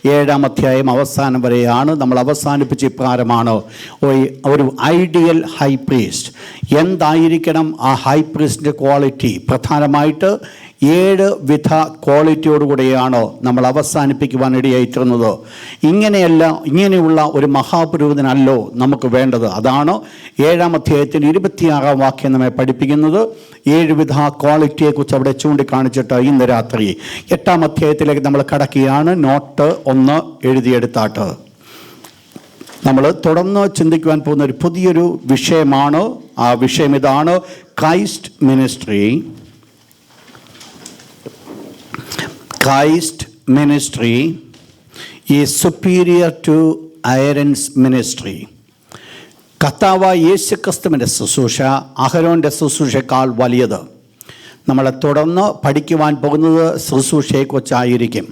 7-ാം അധ്യായം അവസാനം വരെയാണ്. നമ്മൾ അവസാനിപ്പിച്ച ഇപ്രകാരമാണ്, ഒരു ഐഡിയൽ ഹൈ പ്രീസ്റ്റ്. എന്തായിരിക്കണം ആ ഹൈ പ്രീസ്റ്റിൻ്റെ ക്വാളിറ്റി? പ്രധാനമായിട്ട് 7 വിധ ക്വാളിറ്റിയോടുകൂടിയാണ് നമ്മൾ അവസാനിപ്പിക്കുവാൻ ഇടയായിത്തീർന്നത്. ഇങ്ങനെയുള്ള ഒരു മഹാപുരോഹിതനല്ലോ നമുക്ക് വേണ്ടത്. അതാണ് 7-ാം അധ്യായത്തിൻ്റെ 26-ാം വാക്യം നമ്മെ പഠിപ്പിക്കുന്നത്. 7 വിധ ക്വാളിറ്റിയെക്കുറിച്ച് അവിടെ ചൂണ്ടിക്കാണിച്ചിട്ട് ഇന്ന് രാത്രി 8-ാം അധ്യായത്തിലേക്ക് നമ്മൾ കടക്കുകയാണ്. നോട്ട് 1 എഴുതിയെടുത്താട്ട് നമ്മൾ തുടർന്ന് ചിന്തിക്കുവാൻ പോകുന്ന ഒരു പുതിയൊരു വിഷയമാണ്. ആ വിഷയം ഇതാണ്: Christ ministry. Christ ministry is superior to Aaron's ministry. കർത്താവായ യേശുക്രിസ്തുവിൻ്റെ ശുശ്രൂഷ അഹരോൻ്റെ ശുശ്രൂഷയേക്കാൾ വലിയത്. നമ്മളെ തുടർന്ന് പഠിക്കുവാൻ പോകുന്നത് ശുശ്രൂഷയെക്കുറിച്ചായിരിക്കും.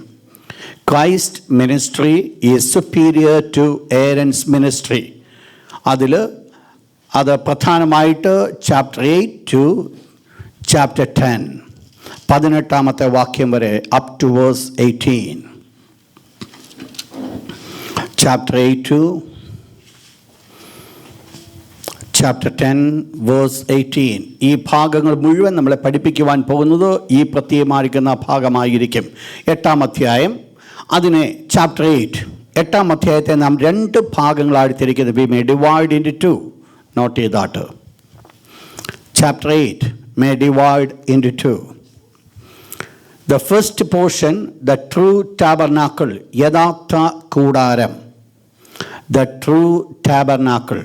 Christ ministry is superior to Aaron's ministry. അത് പ്രധാനമായിട്ട് ചാപ്റ്റർ 8 to ചാപ്റ്റർ 10, 18-ാമത്തെ വാക്യം വരെ, up to verse 18. Chapter 8 to chapter 10 verse 18. ഈ ഭാഗങ്ങൾ മുഴുവൻ നമ്മളെ പഠിപ്പിക്കുവാൻ പോകുന്നത് ഈ പ്രത്യേകമായിരിക്കുന്ന ഭാഗമായിരിക്കും. 8-ാം അധ്യായം, അതിനെ ചാപ്റ്റർ 8, 8-ാം അധ്യായത്തെ നാം 2 ഭാഗങ്ങളായി തിരിക്കുന്നത്. We may divide into 2. Note ചെയ്താട്ട്. Chapter 8 may divide into 2. The first portion, the true tabernacle, യഥാർത്ഥ കൂടാരം. The true tabernacle,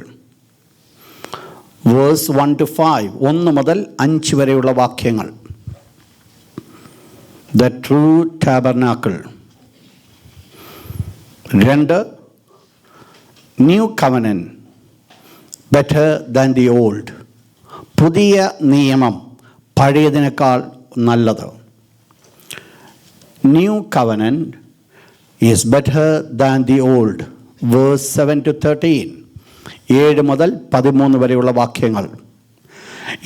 verse 1 to 5, 1 മുതൽ 5 വരെയുള്ള വാക്യങ്ങൾ. The true tabernacle. 2, new covenant, better than the old. പുതിയ നിയമം പഴയതിനേക്കാൾ നല്ലത്. New covenant is better than the old. Verse 7 to 13. 7 മുതൽ 13 വരെയുള്ള വാക്യങ്ങൾ.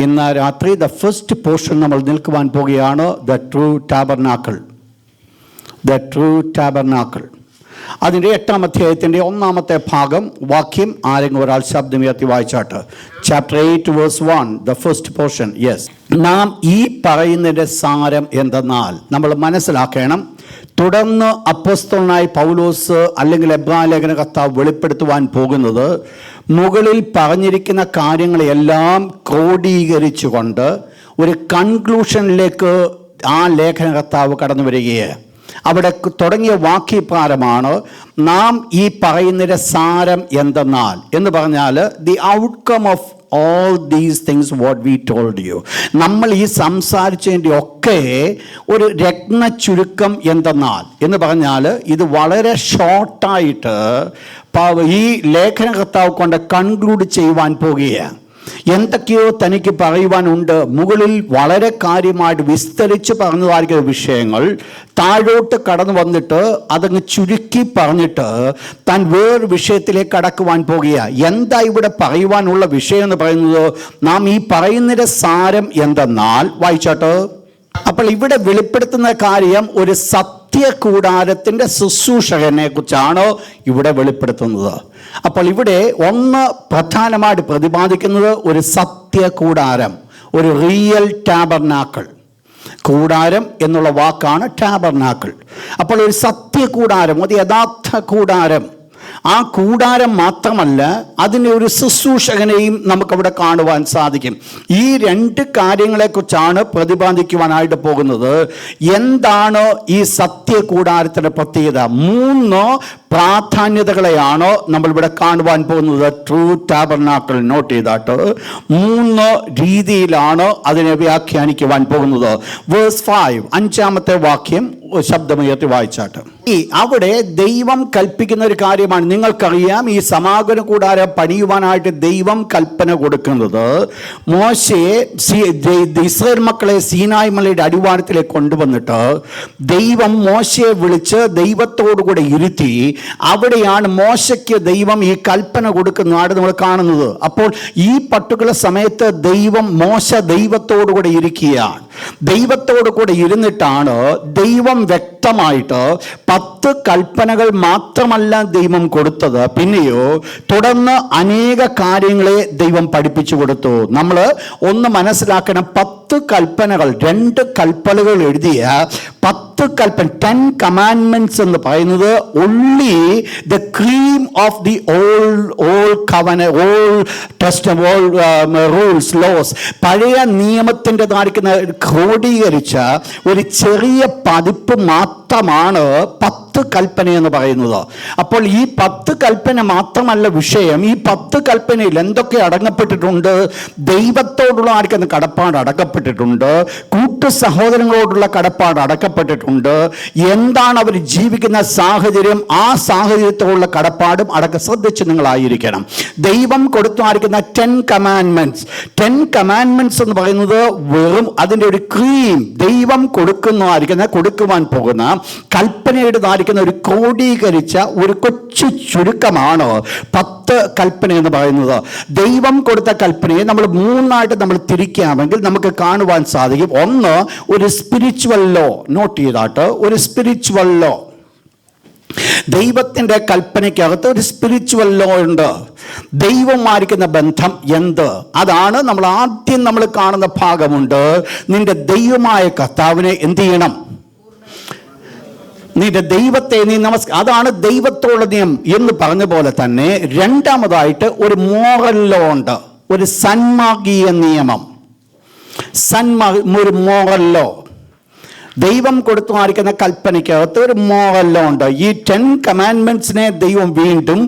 ഇന്ന് രാത്രി ദ ഫസ്റ്റ് പോർഷൻ നമ്മൾ നിൽക്കുവാൻ പോകുകയാണ്. The true tabernacle. The true tabernacle. അതിൻ്റെ 8-ാം അധ്യായത്തിൻ്റെ 1-ാമത്തെ ഭാഗം വാക്യം ആരെങ്കിലും ഒരാൾ ശബ്ദമുയർത്തി വായിച്ചാട്ട്. Chapter 8 verse 1, the first portion. Yes. നാം ഈ പറയുന്നതിൻ്റെ സാരം എന്തെന്നാൽ, നമ്മൾ മനസ്സിലാക്കണം, തുടർന്ന് അപ്പോസ്തലനായ പൗലോസ് അല്ലെങ്കിൽ എബ്രായ ലേഖന കർത്താവ് വെളിപ്പെടുത്തുവാൻ പോകുന്നത് മുകളിൽ പറഞ്ഞിരിക്കുന്ന കാര്യങ്ങളെല്ലാം ക്രോഡീകരിച്ചുകൊണ്ട് ഒരു കൺക്ലൂഷനിലേക്ക് ആ ലേഖന കർത്താവ് കടന്നു വരികയാണ്. അവിടെ തുടങ്ങിയ വാക്യപ്രകാരമാണ്, നാം ഈ പറയുന്നതിൻ്റെ സാരം എന്തെന്നാൽ എന്ന് പറഞ്ഞാൽ the outcome of all these things what we told you. നമ്മൾ ഈ സംസാരിച്ചതിൻ്റെ ഒക്കെ ഒരു രത്ന ചുരുക്കം എന്തെന്നാൽ എന്ന് പറഞ്ഞാൽ ഇത് വളരെ ഷോർട്ടായിട്ട് ഈ ലേഖനകർത്താവ് കൊണ്ട് കൺക്ലൂഡ് ചെയ്യുവാൻ പോകുകയാണ്. എന്തൊക്കെയോ തനിക്ക് പറയുവാനുണ്ട്. മുകളിൽ വളരെ കാര്യമായിട്ട് വിസ്തരിച്ച് പറഞ്ഞതായിരിക്കുന്ന വിഷയങ്ങൾ താഴോട്ട് കടന്നു വന്നിട്ട് അതങ്ങ് ചുരുക്കി പറഞ്ഞിട്ട് താൻ വേറൊരു വിഷയത്തിലേക്ക് കടക്കുവാൻ പോകുകയാണ്. എന്താ ഇവിടെ പറയുവാനുള്ള വിഷയം എന്ന് പറയുന്നത്? നാം ഈ പറയുന്നതിൻ്റെ സാരം എന്തെന്നാൽ, വായിച്ചോട്ടോ. അപ്പോൾ ഇവിടെ വെളിപ്പെടുത്തുന്ന കാര്യം ഒരു സത്യകൂടാരത്തിൻ്റെ ശുശ്രൂഷകനെ കുറിച്ചാണ് ഇവിടെ വെളിപ്പെടുത്തുന്നത്. അപ്പോൾ ഇവിടെ ഒന്ന് പ്രധാനമായിട്ട് പ്രതിപാദിക്കുന്നത് ഒരു സത്യകൂടാരം, ഒരു റിയൽ ടാബർനാക്കിൾ. കൂടാരം എന്നുള്ള വാക്കാണ് ടാബർനാക്കിൾ. അപ്പോൾ ഒരു സത്യകൂടാരം, ഒരു യഥാർത്ഥ കൂടാരം. ആ കൂടാരം മാത്രമല്ല, അതിൻ്റെ ഒരു ശുശ്രൂഷകനെയും നമുക്കവിടെ കാണുവാൻ സാധിക്കും. ഈ 2 കാര്യങ്ങളെക്കുറിച്ചാണ് പ്രതിപാദിക്കുവാനായിട്ട് പോകുന്നത്. എന്താണ് ഈ സത്യകൂടാരത്തിൻ്റെ പ്രത്യേകത? 3 പ്രാധാന്യതകളെയാണ് നമ്മളിവിടെ കാണുവാൻ പോകുന്നത്. True tabernacle. നോട്ട് ചെയ്താട്ട് 3 രീതിയിലാണ് അതിനെ വ്യാഖ്യാനിക്കുവാൻ പോകുന്നത്. വേഴ്സ് 5, 5-ാമത്തെ വാക്യം ശബ്ദമുയർത്തി വായിച്ചാട്ട്. അവിടെ ദൈവം കൽപ്പിക്കുന്ന ഒരു കാര്യമാണ്. നിങ്ങൾക്കറിയാം, ഈ സമാഗമന കൂടാരം പണിയുവാനായിട്ട് ദൈവം കൽപ്പന കൊടുക്കുന്നത് മോശയെ, ഇസ്രായേൽ മക്കളെ സീനായ് മലയുടെ അടിവാരത്തിലേക്ക് കൊണ്ടുവന്നിട്ട് ദൈവം മോശയെ വിളിച്ച് ദൈവത്തോടുകൂടെ ഇരുത്തി അവിടെയാണ് മോശയ്ക്ക് ദൈവം ഈ കൽപ്പന കൊടുക്കുന്നതാണ് നമ്മൾ കാണുന്നത്. അപ്പോൾ ഈ പർട്ടിക്കുലർ സമയത്ത് മോശ ദൈവത്തോടുകൂടെ ഇരിക്കുകയാണ്. ദൈവത്തോട് കൂടെ ഇരുന്നിട്ടാണ് ദൈവം വ്യക്തമായിട്ട് 10 കൽപ്പനകൾ മാത്രമല്ല ദൈവം കൊടുത്തത്, പിന്നെയോ തുടർന്ന് അനേക കാര്യങ്ങളെ ദൈവം പഠിപ്പിച്ചു കൊടുത്തു. നമ്മൾ ഒന്ന് മനസ്സിലാക്കണം, 10 കൽപ്പനകൾ, 2 കൽപ്പനകൾ എഴുതിയ 10 കൽപ്പന, 10 കമാൻഡ്മെന്റ്സ് എന്ന് പറയുന്നത് only the cream of the old covenant, old testament, old rules, laws, പഴയ നിയമത്തിൻ്റെതായിരിക്കുന്ന ക്രോഡീകരിച്ച ഒരു ചെറിയ പതിപ്പ് മാത്രമാണ് 10 കൽപ്പന എന്ന് പറയുന്നത്. അപ്പോൾ ഈ 10 കൽപ്പന മാത്രമല്ല വിഷയം. ഈ 10 കൽപ്പനയിൽ എന്തൊക്കെ അടങ്ങപ്പെട്ടിട്ടുണ്ട്? ദൈവത്തോടുള്ള ആയിരിക്കുന്ന കടപ്പാട് അടക്കപ്പെട്ടിട്ടുണ്ട്, കൂട്ടു സഹോദരങ്ങളോടുള്ള കടപ്പാട് അടക്കപ്പെട്ടിട്ടുണ്ട്, എന്താണ് അവർ ജീവിക്കുന്ന സാഹചര്യം, ആ സാഹചര്യത്തോടുള്ള കടപ്പാടും ശ്രദ്ധിച്ച് നിങ്ങളായിരിക്കണം. ദൈവം കൊടുത്തായിരിക്കുന്ന 10 കമാൻഡ്മെന്റ്സ്, 10 കമാൻഡ്മെന്റ്സ് എന്ന് പറയുന്നത് വെറും അതിൻ്റെ ഒരു ക്രീം, ദൈവം കൊടുക്കുവാൻ പോകുന്ന കൽപ്പനയുടേതായിരിക്കുന്ന ഒരു ക്രോഡീകരിച്ച ഒരു കൊച്ചു ചുരുക്കമാണ് 10 കൽപ്പന എന്ന് പറയുന്നത്. ദൈവം കൊടുത്ത കൽപ്പനയെ നമ്മൾ 3ആയിട്ട് നമ്മൾ തിരിക്കാമെങ്കിൽ നമുക്ക് കാണുവാൻ സാധിക്കും. ഒന്ന്, ഒരു സ്പിരിച്വൽ ലോ. നോട്ട് ചെയ്താട്ട്, ഒരു സ്പിരിച്വൽ ലോ. ദൈവത്തിൻ്റെ കൽപ്പനയ്ക്കകത്ത് ഒരു സ്പിരിച്വൽ ലോ ഉണ്ട്. ദൈവമായിരിക്കുന്ന ബന്ധം എന്ത്? അതാണ് നമ്മൾ കാണുന്ന ഭാഗമുണ്ട്. നിന്റെ ദൈവമായ കർത്താവിനെ എന്ത് ചെയ്യണം? നിന്റെ ദൈവത്തെ നീ അതാണ് ദൈവത്തോടുള്ള നിയമം എന്ന് പറഞ്ഞ പോലെ തന്നെ രണ്ടാമതായിട്ട് ഒരു മോറൽ ലോ ഉണ്ട്, ഒരു സന്മാർഗീയ നിയമം, ഒരു മോറൽ ലോ. ദൈവം കൊടുത്തുമായിരിക്കുന്ന കൽപ്പനയ്ക്കകത്ത് ഒരു മോറൽ ലോ ഉണ്ട്. ഈ 10 കമാൻഡ്മെന്റ്സിനെ ദൈവം വീണ്ടും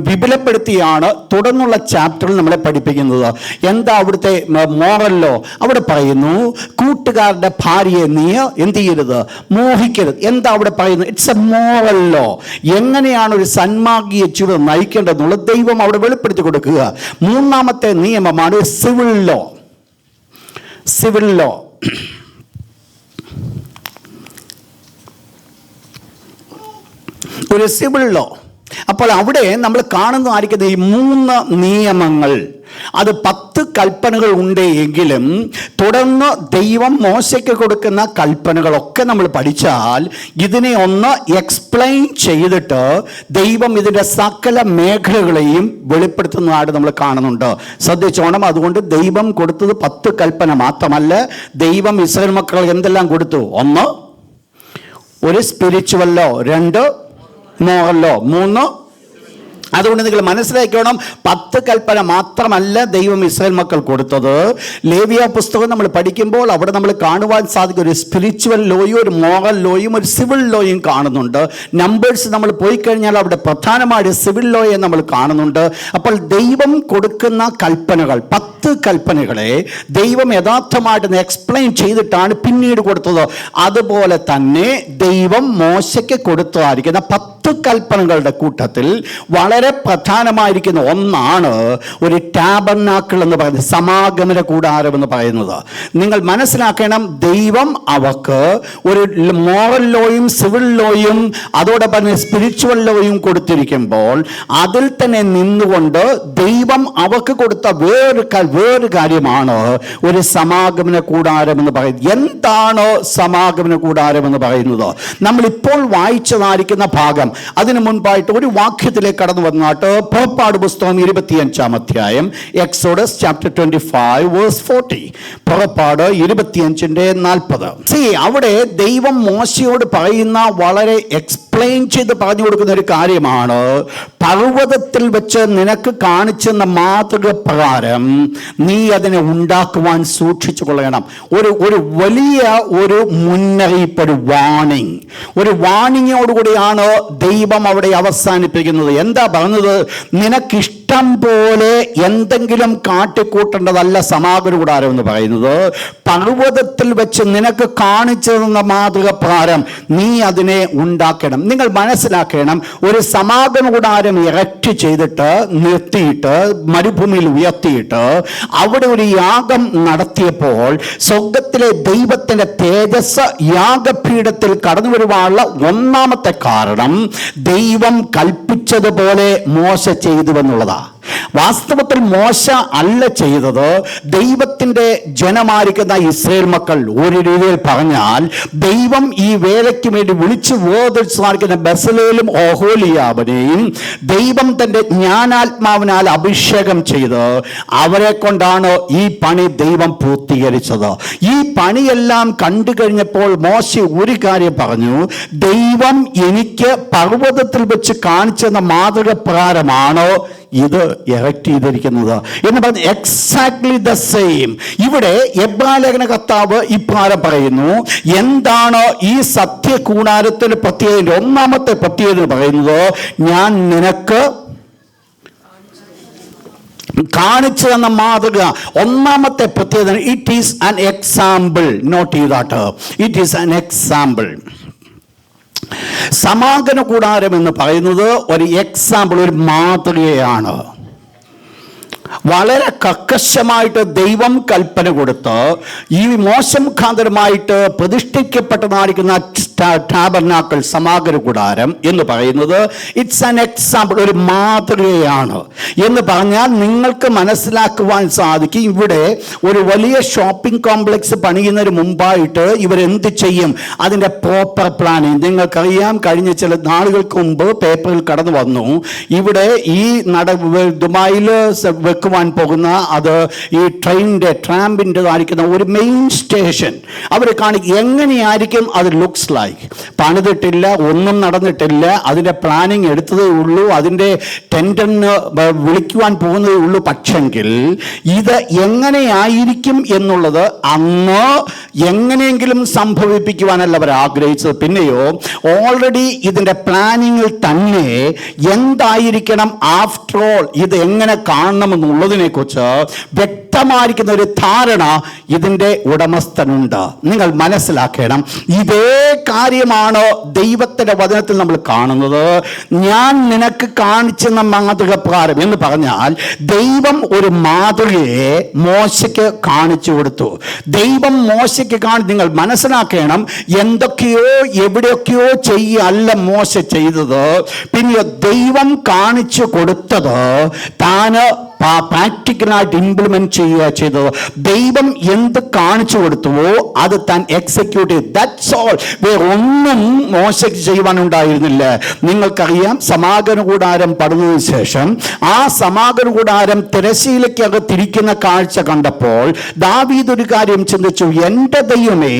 വിപുലപ്പെടുത്തിയാണ് തുടർന്നുള്ള ചാപ്റ്ററിൽ നമ്മളെ പഠിപ്പിക്കുന്നത്. എന്താ അവിടുത്തെ മോറൽ ലോ? അവിടെ പറയുന്നു, കൂട്ടുകാരുടെ ഭാര്യയെ നീ എന്ത് ചെയ്യരുത്? മോഹിക്കരുത്. എന്താ അവിടെ പറയുന്നത്? It's A moral law. എങ്ങനെയാണ് ഒരു സന്മാർഗീയ ജീവിതം നയിക്കേണ്ടതെന്നുള്ളത് ദൈവം അവിടെ വെളിപ്പെടുത്തി കൊടുക്കുക. 3ാമത്തെ നിയമമാണ് സിവിൽ ലോ. സിവിൽ ലോ ഒരു സിവിൽ ലോ. അപ്പോൾ അവിടെ നമ്മൾ കാണുന്നതായിരിക്കുന്ന ഈ 3 നിയമങ്ങൾ, അത് 10 കൽപ്പനകൾ ഉണ്ട് എങ്കിലും തുടർന്ന് ദൈവം മോശയ്ക്ക് കൊടുക്കുന്ന കൽപ്പനകളൊക്കെ നമ്മൾ പഠിച്ചാൽ ഇതിനെ ഒന്ന് എക്സ്പ്ലെയിൻ ചെയ്തിട്ട് ദൈവം ഇതിൻ്റെ സകല മേഖലകളെയും വെളിപ്പെടുത്തുന്നതായിട്ട് നമ്മൾ കാണുന്നുണ്ട്. ശ്രദ്ധിച്ചോണം. അതുകൊണ്ട് ദൈവം കൊടുത്തത് 10 കൽപ്പന മാത്രമല്ല, ദൈവം ഇസ്രായേൽ മക്കൾ എന്തെല്ലാം കൊടുത്തു? ഒന്ന്, ഒരു സ്പിരിച്വൽ ലോ. 2, moral law. 3, അതുകൊണ്ട് നിങ്ങൾ മനസ്സിലാക്കണം, 10 കൽപ്പന മാത്രമല്ല ദൈവം ഇസ്രായേൽ മക്കൾ കൊടുത്തത്. ലേവ്യ പുസ്തകം നമ്മൾ പഠിക്കുമ്പോൾ അവിടെ നമ്മൾ കാണുവാൻ സാധിക്കും ഒരു സ്പിരിച്വൽ ലോയും ഒരു മോറൽ ലോയും ഒരു സിവിൽ ലോയും കാണുന്നുണ്ട്. നമ്പേഴ്സ് നമ്മൾ പോയി കഴിഞ്ഞാൽ അവിടെ പ്രധാനമായിട്ട് സിവിൽ ലോയെ നമ്മൾ കാണുന്നുണ്ട്. അപ്പോൾ ദൈവം കൊടുക്കുന്ന കൽപ്പനകൾ, 10 കൽപ്പനകളെ ദൈവം യഥാർത്ഥമായിട്ട് എക്സ്പ്ലെയിൻ ചെയ്തിട്ടാണ് പിന്നീട് കൊടുത്തത്. അതുപോലെ തന്നെ ദൈവം മോശയ്ക്ക് കൊടുത്തതായിരിക്കുന്ന 10 കൽപ്പനകളുടെ കൂട്ടത്തിൽ വളരെ പ്രധാനമായിരിക്കുന്ന ഒന്നാണ് ഒരു ടാബർനാക്കിൾ എന്ന് പറയുന്നത്, സമാഗമന കൂടാരം എന്ന് പറയുന്നത്. നിങ്ങൾ മനസ്സിലാക്കണം, ദൈവം അവർക്ക് ഒരു മോറൽ ലോയും സിവിൽ ലോയും അതോടൊപ്പം സ്പിരിച്വൽ ലോയും കൊടുത്തിരിക്കുമ്പോൾ അതിൽ തന്നെ നിന്നുകൊണ്ട് ദൈവം അവർക്ക് കൊടുത്ത വേറൊരു കാര്യമാണ് ഒരു സമാഗമന കൂടാരം എന്ന് പറയുന്നത്. എന്താണ് സമാഗമന കൂടാരം എന്ന് പറയുന്നത്? നമ്മളിപ്പോൾ വായിച്ചതായിരിക്കുന്ന ഭാഗം, അതിനു മുൻപായിട്ട് ഒരു വാക്യത്തിലേക്ക് കടന്നു വന്നാട്ട് പുറപ്പാട് പുസ്തകം 25-ാം അധ്യായം, എക്സോഡസ് ചാപ്റ്റർ 25 വേഴ്സ് 40. പുറപ്പാട് 25:40. അവിടെ ദൈവം മോശയോട് പറയുന്ന വളരെ എക്സ്പ്ലെയിൻ ചെയ്ത് പറഞ്ഞു കൊടുക്കുന്ന ഒരു കാര്യമാണ്, പർവ്വതത്തിൽ വെച്ച് നിനക്ക് കാണിച്ചെന്ന മാതൃക പ്രകാരം നീ അതിനെ ഉണ്ടാക്കുവാൻ സൂക്ഷിച്ചു കൊള്ളണം. ഒരു വലിയ ഒരു മുന്നറിയിപ്പ്, ഒരു വാണിങ്ങോടുകൂടിയാണ് ദൈവം അവിടെ അവസാനിപ്പിക്കുന്നത്. എന്താ പറഞ്ഞത്? നിനക്കിഷ്ടം പോലെ എന്തെങ്കിലും കാട്ടിക്കൂട്ടേണ്ടതല്ല സമാഗമന കൂടാരം എന്ന് പറയുന്നത്. പർവ്വതത്തിൽ വെച്ച് നിനക്ക് കാണിച്ചു തന്ന മാതൃക പ്രകാരം നീ അതിനെ ഉണ്ടാക്കണം. നിങ്ങൾ മനസ്സിലാക്കണം, ഒരു സമാഗമന കൂടാരം ഇറക്റ്റ് ചെയ്തിട്ട് നിർത്തിയിട്ട് മരുഭൂമിയിൽ ഉയർത്തിയിട്ട് അവിടെ ഒരു യാഗം നടത്തിയപ്പോൾ സ്വർഗത്തിലെ ദൈവത്തിന്റെ തേജസ് യാഗപീഠത്തിൽ കടന്നു വരുവാനുള്ള ഒന്നാമത്തെ കാരണം ദൈവം കൽപ്പിച്ചതുപോലെ മോശ ചെയ്തു എന്നുള്ളതാ. വാസ്തവത്തിൽ മോശ അല്ല ചെയ്തത്. ദൈവത്തിൻ്റെ ജനമായിരിക്കുന്ന ഇസ്രായേൽ മക്കൾ, ഒരു രീതിയിൽ പറഞ്ഞാൽ ദൈവം ഈ വേലയ്ക്ക് വേണ്ടി വിളിച്ചു വേർതിരിക്കുന്ന ബസലേലും ഓഹോലിയാബിനെയും ദൈവം തൻ്റെ ജ്ഞാനാത്മാവിനാൽ അഭിഷേകം ചെയ്ത് അവരെ കൊണ്ടാണ് ഈ പണി ദൈവം പൂർത്തീകരിച്ചത്. ഈ പണിയെല്ലാം കണ്ടു കഴിഞ്ഞപ്പോൾ മോശ ഒരു കാര്യം പറഞ്ഞു: ദൈവം എനിക്ക് പർവ്വതത്തിൽ വെച്ച് കാണിച്ചെന്ന മാതൃക പ്രകാരമാണോ ഇത് എറക്റ്റ് ചെയ്തിരിക്കുന്നത് എന്ന് പറഞ്ഞ് എക്സാക്ട്ലി ദ സെയിം. ഇവിടെ എബ്രായലേഖന കർത്താവ് ഇപ്രകാരം പറയുന്നു. എന്താണ് ഈ സത്യകൂടാരത്തിന്റെ പ്രത്യേകത? ഒന്നാമത്തെ പ്രത്യേകത പറയുന്നത്, ഞാൻ നിനക്ക് കാണിച്ചു തന്ന മാതൃക. ഒന്നാമത്തെ പ്രത്യേകത, it is an example. Note ചെയ്താട്ട്, ഇറ്റ് ഈസ് ആൻ എക്സാമ്പിൾ. സമാഗമന കൂടാരം എന്ന് പറയുന്നത് ഒരു എക്സാമ്പിൾ, ഒരു മാതൃകയാണ്. വളരെ കർക്കശമായിട്ട് ദൈവം കൽപ്പന കൊടുത്ത് ഈ മോശം മുഖാന്തരമായിട്ട് പ്രതിഷ്ഠിക്കപ്പെട്ടതായിരിക്കുന്ന ടാബർനാക്കിൾ, സമാഗമന കൂടാരം എന്ന് പറയുന്നത് ഇറ്റ്സ് ആൻ എക്സാമ്പിൾ, ഒരു മാതൃകയാണ്. എന്ന് പറഞ്ഞാൽ നിങ്ങൾക്ക് മനസ്സിലാക്കുവാൻ സാധിക്കും, ഇവിടെ ഒരു വലിയ ഷോപ്പിംഗ് കോംപ്ലക്സ് പണിയുന്നതിന് മുമ്പായിട്ട് ഇവരെന്ത് ചെയ്യും, അതിൻ്റെ പ്രോപ്പർ പ്ലാനിങ്. നിങ്ങൾക്കറിയാം, കഴിഞ്ഞ ചില നാളുകൾക്ക് മുമ്പ് പേപ്പറിൽ കടന്നു വന്നു, ഇവിടെ ഈ ദുബായിൽ വെക്കുവാൻ പോകുന്ന അത് ഈ ട്രാമ്പിൻ്റെതായിരിക്കുന്ന ഒരു മെയിൻ സ്റ്റേഷൻ അവർ കാണിക്കും. എങ്ങനെയായിരിക്കും അത് ലുക്സ് ലൈക്ക്. പണിതിട്ടില്ല, ഒന്നും നടന്നിട്ടില്ല, അതിൻ്റെ പ്ലാനിങ് എടുത്തതേ ഉള്ളൂ, അതിൻ്റെ ടെൻഡറിന് വിളിക്കുവാൻ പോകുന്നതേ ഉള്ളൂ. പക്ഷെങ്കിൽ ഇത് എങ്ങനെയായിരിക്കും എന്നുള്ളത് അന്ന് എങ്ങനെയെങ്കിലും സംഭവിപ്പിക്കുവാനല്ല അവർ ആഗ്രഹിച്ചത്. പിന്നെയോ ഓൾറെഡി ഇതിൻ്റെ പ്ലാനിങ്ങിൽ തന്നെ എന്തായിരിക്കണം, ആഫ്റ്റർ ഓൾ ഇത് എങ്ങനെ കാണണമെന്നുള്ളതിനെ കുറിച്ച് വ്യക്തമായിരിക്കുന്ന ഒരു ധാരണ ഇതിൻ്റെ ഉടമസ്ഥനുണ്ട്. നിങ്ങൾ മനസ്സിലാക്കണം, ഇതേ കാര്യമാണ് ദൈവത്തിൻ്റെ വചനത്തിൽ നമ്മൾ കാണുന്നത്. ഞാൻ നിനക്ക് കാണിച്ചെന്ന മാതൃക പ്രകാരം എന്ന് പറഞ്ഞാൽ ദൈവം ഒരു മാതൃകയെ മോശയ്ക്ക് കാണിച്ചു കൊടുത്തു. ദൈവം മോശയ്ക്ക് നിങ്ങൾ മനസ്സിലാക്കണം, എന്തൊക്കെയോ എവിടെയൊക്കെയോ ചെയ്യല്ല മോശ ചെയ്തത്. പിന്നെ ദൈവം കാണിച്ചു കൊടുത്തത് താന് പ്രാക്ടിക്കലായിട്ട് ഇംപ്ലിമെന്റ് ചെയ്യുക ചെയ്തത്. ദൈവം എന്ത് കാണിച്ചു കൊടുത്തുവോ അത് താൻ എക്സിക്യൂട്ട് ചെയ്തു. That's all. ഒന്നും മോശയ്ക്ക് ചെയ്യുവാനുണ്ടായിരുന്നില്ല. നിങ്ങൾക്കറിയാം, സമാഗമന കൂടാരം പണിതതിനു ശേഷം ആ സമാഗമന കൂടാരം തിരശ്ശീലയ്ക്കകത്തിരിക്കുന്ന കാഴ്ച കണ്ടപ്പോൾ ദാവീദ് ഒരു കാര്യം ചിന്തിച്ചു: എൻ്റെ ദൈവമേ,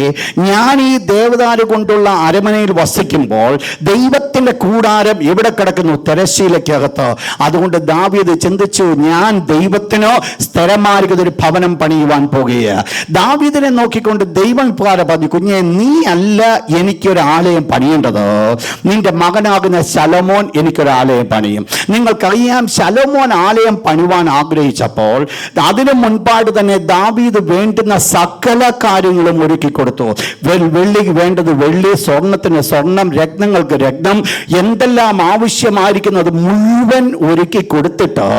ഞാൻ ഈ ദേവദാരു കൊണ്ടുള്ള അരമനയിൽ വസിക്കുമ്പോൾ ദൈവത്തിൻ്റെ കൂടാരം എവിടെ കിടക്കുന്നു? തിരശ്ശീലയ്ക്കകത്ത്. അതുകൊണ്ട് ദാവീദ് ചിന്തിച്ചു, ഞാൻ ദൈവത്തിനോ സ്ഥിരമായിരിക്കുന്ന ഒരു ഭവനം പണിയുവാൻ പോകുകയാണ്. ദാവീദിനെ നോക്കിക്കൊണ്ട് ദൈവം ഇപ്രകാരം പറഞ്ഞു: കുഞ്ഞെ, നീ അല്ല എനിക്കൊരു ആലയം പണിയേണ്ടത്, നിന്റെ മകനാകുന്ന ശലോമോൻ എനിക്കൊരു ആലയം പണിയും. നിങ്ങൾക്കറിയാം, ശലോമോൻ ആലയം പണിവാൻ ആഗ്രഹിച്ചപ്പോൾ അതിനു മുൻപായിട്ട് തന്നെ ദാവീദ് വേണ്ടുന്ന സകല കാര്യങ്ങളും ഒരുക്കി കൊടുത്തു. വെള്ളിക്ക് വേണ്ടത് വെള്ളി, സ്വർണത്തിന് സ്വർണം, രത്നങ്ങൾക്ക് രത്നം, എന്തെല്ലാം ആവശ്യമായിരിക്കുന്നത് മുഴുവൻ ഒരുക്കി കൊടുത്തിട്ട്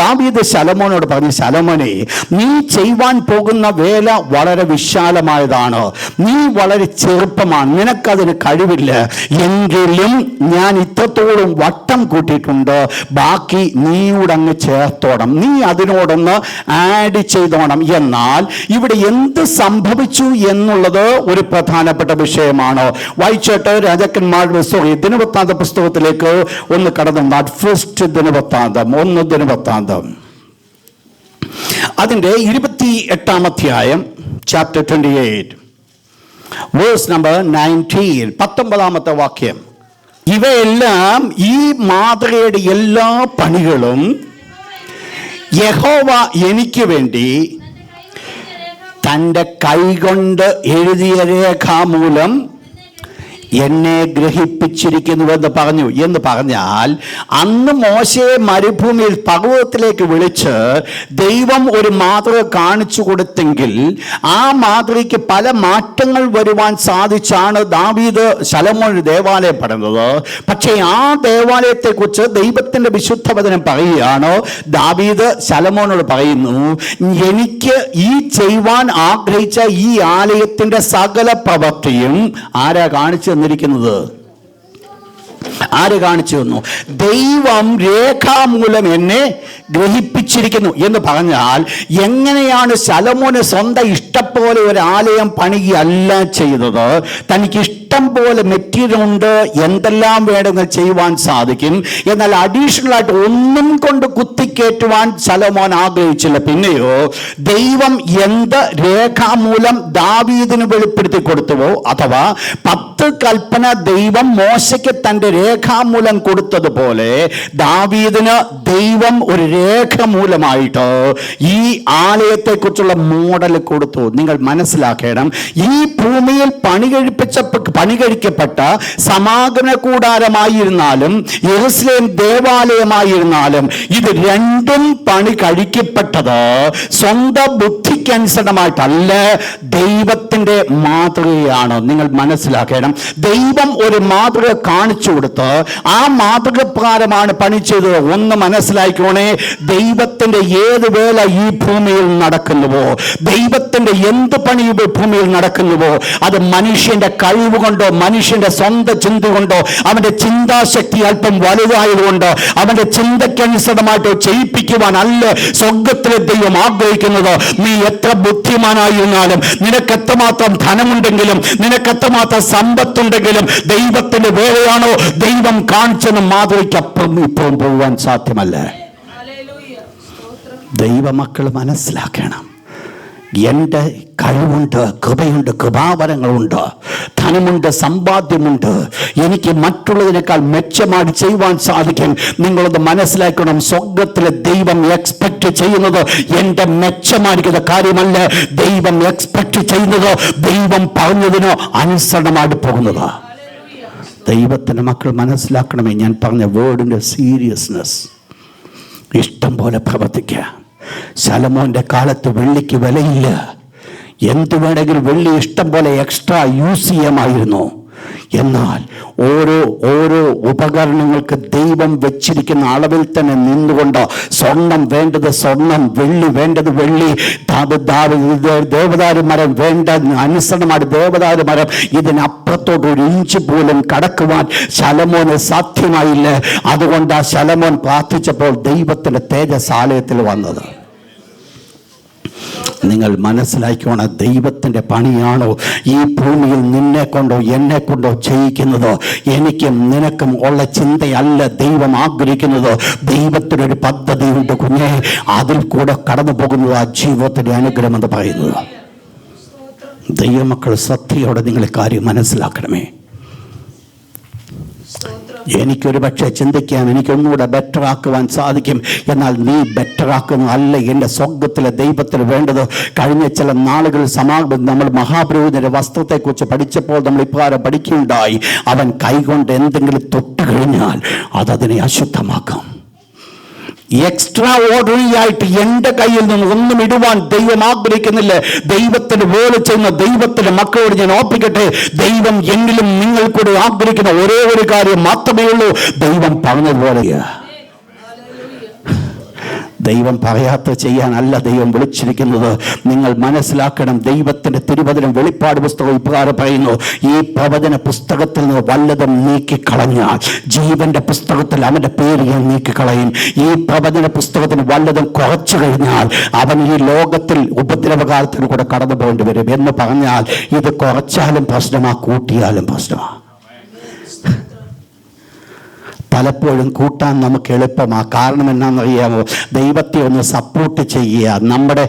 ദാവീദ് ശലോമോനോട് പറഞ്ഞു: ശലോമോനെ, നീ ചെയ്യുവാൻ പോകുന്ന വേല വളരെ വിശാലമായതാണ്, നീ വളരെ ചെറുപ്പമാണ്, നിനക്കതിന് കഴിവില്ല. എങ്കിലും ഞാൻ ഇത്രത്തോളം വട്ടം കൂട്ടിയിട്ടുണ്ട്, ബാക്കി നീയോടങ്ങ് ചേർത്തോണം, നീ അതിനോടൊന്ന് ആഡ് ചെയ്തോണം. എന്നാൽ ഇവിടെ എന്ത് സംഭവിച്ചു എന്നുള്ളത് ഒരു പ്രധാനപ്പെട്ട വിഷയമാണ്. വായിച്ചിട്ട് രാജാക്കന്മാരുടെ ദിനവൃത്താന്ത പുസ്തകത്തിലേക്ക് ഒന്ന് കടന്നു. ഫസ്റ്റ് ദിനവൃത്താന്തം, 1 ദിനവൃത്താന്തം, അതിൻ്റെ 28 അധ്യായം, ചാപ്റ്റർ 28, വേഴ്സ് നമ്പർ 19, 19 വാക്യം. ഇവയെല്ലാം, ഈ മാതൃകയുടെ എല്ലാ പണികളും യഹോവ എനിക്ക് വേണ്ടി തൻ്റെ കൈകൊണ്ട് എഴുതിയ രേഖാമൂലം എന്നെ ഗ്രഹിപ്പിച്ചിരിക്കുന്നുവെന്ന് പറഞ്ഞു. എന്ന് പറഞ്ഞാൽ അന്ന് മോശയെ മരുഭൂമിയിൽ പർവ്വതത്തിലേക്ക് വിളിച്ച് ദൈവം ഒരു മാതൃക കാണിച്ചു കൊടുത്തെങ്കിൽ ആ മാതൃകയ്ക്ക് പല മാറ്റങ്ങൾ വരുവാൻ സാധിച്ചാണ് ദാവീദ് ശലോമോൻ ദേവാലയം പണിതത്. പക്ഷേ ആ ദേവാലയത്തെക്കുറിച്ച് ദൈവത്തിൻ്റെ വിശുദ്ധ വചനം പറയുകയാണ്. ദാവീദ് ശലോമോനോട് പറയുന്നു: എനിക്ക് ഈ ചെയ്യുവാൻ ആഗ്രഹിച്ച ഈ ആലയത്തിൻ്റെ സകല പ്രവൃത്തിയും ആരാ കാണിച്ചു തന്നിരിക്കുന്നത്? ആര് കാണിച്ചു തന്നു? ദൈവം രേഖാമൂലം എന്നെ ഗ്രഹിപ്പിച്ചിരിക്കുന്നു എന്ന് പറഞ്ഞാൽ, എങ്ങനെയാണ് ശലോമോന് സ്വന്തം ഇഷ്ടംപോലെ ഒരു ആലയം പണിയുകയല്ല ചെയ്തത്. തനിക്ക് ഇഷ്ടം പോലെ മെറ്റീരിയൽ ഉണ്ട്, എന്തെല്ലാം വേണമെങ്കിൽ ചെയ്യുവാൻ സാധിക്കും. എന്നാൽ അഡീഷണൽ ആയിട്ട് ഒന്നും കൊണ്ട് കുത്തിക്കേറ്റുവാൻ ശലോമോൻ ആഗ്രഹിച്ചില്ല. പിന്നെയോ ദൈവം എന്ത് രേഖാമൂലം ദാവീദിന് വെളിപ്പെടുത്തി കൊടുത്തുവോ, അഥവാ 10 കൽപ്പന ദൈവം മോശയ്ക്ക് തന്റെ രേഖാമൂലം കൊടുത്തതുപോലെ ദാവീദിന് ദൈവം ഒരു രേഖാമൂലമായിട്ട് ഈ ആലയത്തെക്കുറിച്ചുള്ള മോഡൽ കൊടുത്തു. നിങ്ങൾ മനസ്സിലാക്കണം, ഈ ഭൂമിയിൽ പണികഴിക്കപ്പെട്ട സമാഗമന കൂടാരമായിരുന്നാലും യെരൂശലേം ദേവാലയമായിരുന്നാലും ഇത് രണ്ടും പണി കഴിക്കപ്പെട്ടത് സ്വന്തം ബുദ്ധിക്കനുസരണമായിട്ടല്ല, ദൈവത്തിന്റെ മാതൃകയാണ്. നിങ്ങൾ മനസ്സിലാക്കണം, ദൈവം ഒരു മാതൃക കാണിച്ചു കൊടുത്ത് ആ മാതൃക പ്രകാരമാണ് പണി ചെയ്തത്. ഒന്ന് മനസ്സിലാക്കണേ, ദൈവത്തിന്റെ ഏത് വേല ഈ ഭൂമിയിൽ നടക്കുന്നുവോ, ദൈവത്തിന്റെ എന്ത് പണി ഈ ഭൂമിയിൽ നടക്കുന്നുവോ, അത് മനുഷ്യന്റെ കഴിവ് കൊണ്ടോ മനുഷ്യന്റെ സ്വന്തം ചിന്ത കൊണ്ടോ അവന്റെ ചിന്താശക്തി അല്പം വലുതായതുകൊണ്ടോ അവന്റെ ചിന്തയ്ക്കനുസൃതമായിട്ടോ ചെയ്യിപ്പിക്കുവാൻ അല്ല സ്വർഗത്തിലെ ദൈവം ആഗ്രഹിക്കുന്നത്. നീ എത്ര ബുദ്ധിമാനായിരുന്നാലും, നിനക്ക് എത്രമാത്രം ധനമുണ്ടെങ്കിലും, നിനക്ക് എത്രമാത്രം സമ്പത്തുണ്ടെങ്കിലും, ദൈവത്തിന്റെ വേലയാണോ ദൈവം കാണിച്ചെന്ന് മാതൃകയ്ക്കപ്പുറം ഇപ്പോഴും പോകാൻ സാധ്യമല്ല. ദൈവമക്കൾ മനസ്സിലാക്കണം, എൻ്റെ കഴിവുണ്ട്, കൃപയുണ്ട്, കൃപാവരങ്ങളുണ്ട്, ധനമുണ്ട്, സമ്പാദ്യമുണ്ട്, എനിക്ക് മറ്റുള്ളതിനേക്കാൾ മെച്ചമായി ചെയ്യുവാൻ സാധിക്കും. നിങ്ങളത് മനസ്സിലാക്കണം. സ്വർഗത്തിലെ ദൈവം എക്സ്പെക്ട് ചെയ്യുന്നത് എൻ്റെ മെച്ചമായിരിക്കുന്ന കാര്യമല്ല. ദൈവം എക്സ്പെക്ട് ചെയ്യുന്നത് ദൈവം പറഞ്ഞതിനോ അനുസരണമായിട്ട് പോകുന്നത്. ദൈവത്തിൻ്റെ മക്കൾ മനസ്സിലാക്കണമേ, ഞാൻ പറഞ്ഞ വേർഡിൻ്റെ സീരിയസ്നെസ്. ഇഷ്ടം പോലെ പ്രവർത്തിക്കുക. ശലോമോന്റെ കാലത്ത് വെള്ളിക്ക് വിലയില്ല. എന്ത് വേണമെങ്കിലും വെള്ളി ഇഷ്ടം പോലെ എക്സ്ട്രാ യൂസ് ചെയ്യാമായിരുന്നു. എന്നാൽ ഓരോ ഉപകരണങ്ങൾക്ക് ദൈവം വെച്ചിരിക്കുന്ന അളവിൽ തന്നെ നിന്നുകൊണ്ട് സ്വർണം വേണ്ടത് സ്വർണം, വെള്ളി വേണ്ടത് വെള്ളി, ദേവദാരു മരം വേണ്ട അനുസരണമാണ് ദേവദാരു മരം. ഇതിനപ്പുറത്തോട്ട് ഒരു ഇഞ്ച് പോലും കടക്കുവാൻ ശലോമോന് സാധ്യമായില്ല. അതുകൊണ്ട് ആ ശലോമോൻ പ്രാർത്ഥിച്ചപ്പോൾ ദൈവത്തിന്റെ തേജസ് ആലയത്തിൽ വന്നത്. നിങ്ങൾ മനസ്സിലാക്കണം, ദൈവത്തിൻ്റെ പണിയാണോ ഈ ഭൂമിയിൽ നിന്നെ കൊണ്ടോ എന്നെ കൊണ്ടോ ചെയ്യിക്കുന്നത്? എനിക്കും നിനക്കും ഉള്ള ചിന്തയല്ല ദൈവം ആഗ്രഹിക്കുന്നത്. ദൈവത്തിനൊരു പദ്ധതിയുണ്ട് കുഞ്ഞെ, അതിൽ കൂടെ കടന്നു പോകുന്നത് ആ ജീവിതത്തിൻ്റെ അനുഗ്രഹം എന്ന് പറയുന്നത്. ദൈവമക്കൾ ശ്രദ്ധയോടെ നിങ്ങൾ കാര്യം മനസ്സിലാക്കണമേ. എനിക്കൊരു പക്ഷേ ചിന്തിക്കാം, എനിക്കൊന്നുകൂടെ ബെറ്റർ ആക്കുവാൻ സാധിക്കും. എന്നാൽ നീ ബെറ്റർ ആക്കുന്നതല്ല എൻ്റെ സ്വർഗത്തിലെ ദൈവത്തിന് വേണ്ടത്. കഴിഞ്ഞ ചില നാളുകൾ നമ്മൾ മഹാപുരോഹിതന്റെ വസ്ത്രത്തെക്കുറിച്ച് പഠിച്ചപ്പോൾ നമ്മൾ ഇപ്രകാരം പഠിക്കുകയുണ്ടായി. അവൻ കൈകൊണ്ട് എന്തെങ്കിലും തൊട്ട് കഴിഞ്ഞാൽ അതതിനെ അശുദ്ധമാക്കാം. എക്സ്ട്രാ ഓർഡിനറി ആയിട്ട് എൻ്റെ കയ്യിൽ നിന്ന് ഒന്നും ഇടുവാൻ ദൈവം ആഗ്രഹിക്കുന്നില്ല. ദൈവത്തിന് വേല ചെയ്യുന്ന ദൈവത്തിന്റെ മക്കളോട് ഞാൻ ഓർപ്പിക്കട്ടെ, ദൈവം എന്നിലും നിങ്ങൾ കൂടെ ആഗ്രഹിക്കുന്ന ഒരേ ഒരു കാര്യം മാത്രമേ ഉള്ളൂ. ദൈവം പറഞ്ഞതുപോലെയാ. ദൈവം പറയാത്ത ചെയ്യാനല്ല ദൈവം വിളിച്ചിരിക്കുന്നത്. നിങ്ങൾ മനസ്സിലാക്കണം, ദൈവത്തിന്റെ തിരുവചനം വെളിപ്പാട് പുസ്തകം ഇപ്രകാരം പറയുന്നു, ഈ പ്രവചന പുസ്തകത്തിൽ നിന്ന് വല്ലതും നീക്കിക്കളഞ്ഞാൽ ജീവന്റെ പുസ്തകത്തിൽ അവന്റെ പേര് ഞാൻ നീക്കിക്കളയും. ഈ പ്രവചന പുസ്തകത്തിന് വല്ലതും കുറച്ചു കഴിഞ്ഞാൽ അവൻ ഈ ലോകത്തിൽ ഉപദ്രവകാലത്തിന് കൂടെ കടന്നു പോകേണ്ടി വരും. എന്ന് പറഞ്ഞാൽ ഇത് കുറച്ചാലും പ്രശ്നമാ, കൂട്ടിയാലും പ്രശ്നമാ. പലപ്പോഴും കൂട്ടാൻ നമുക്ക് എളുപ്പമാണ്. കാരണം എന്നാണെന്നറിയാമോ? ദൈവത്തെ ഒന്ന് സപ്പോർട്ട് ചെയ്യുക. നമ്മുടെ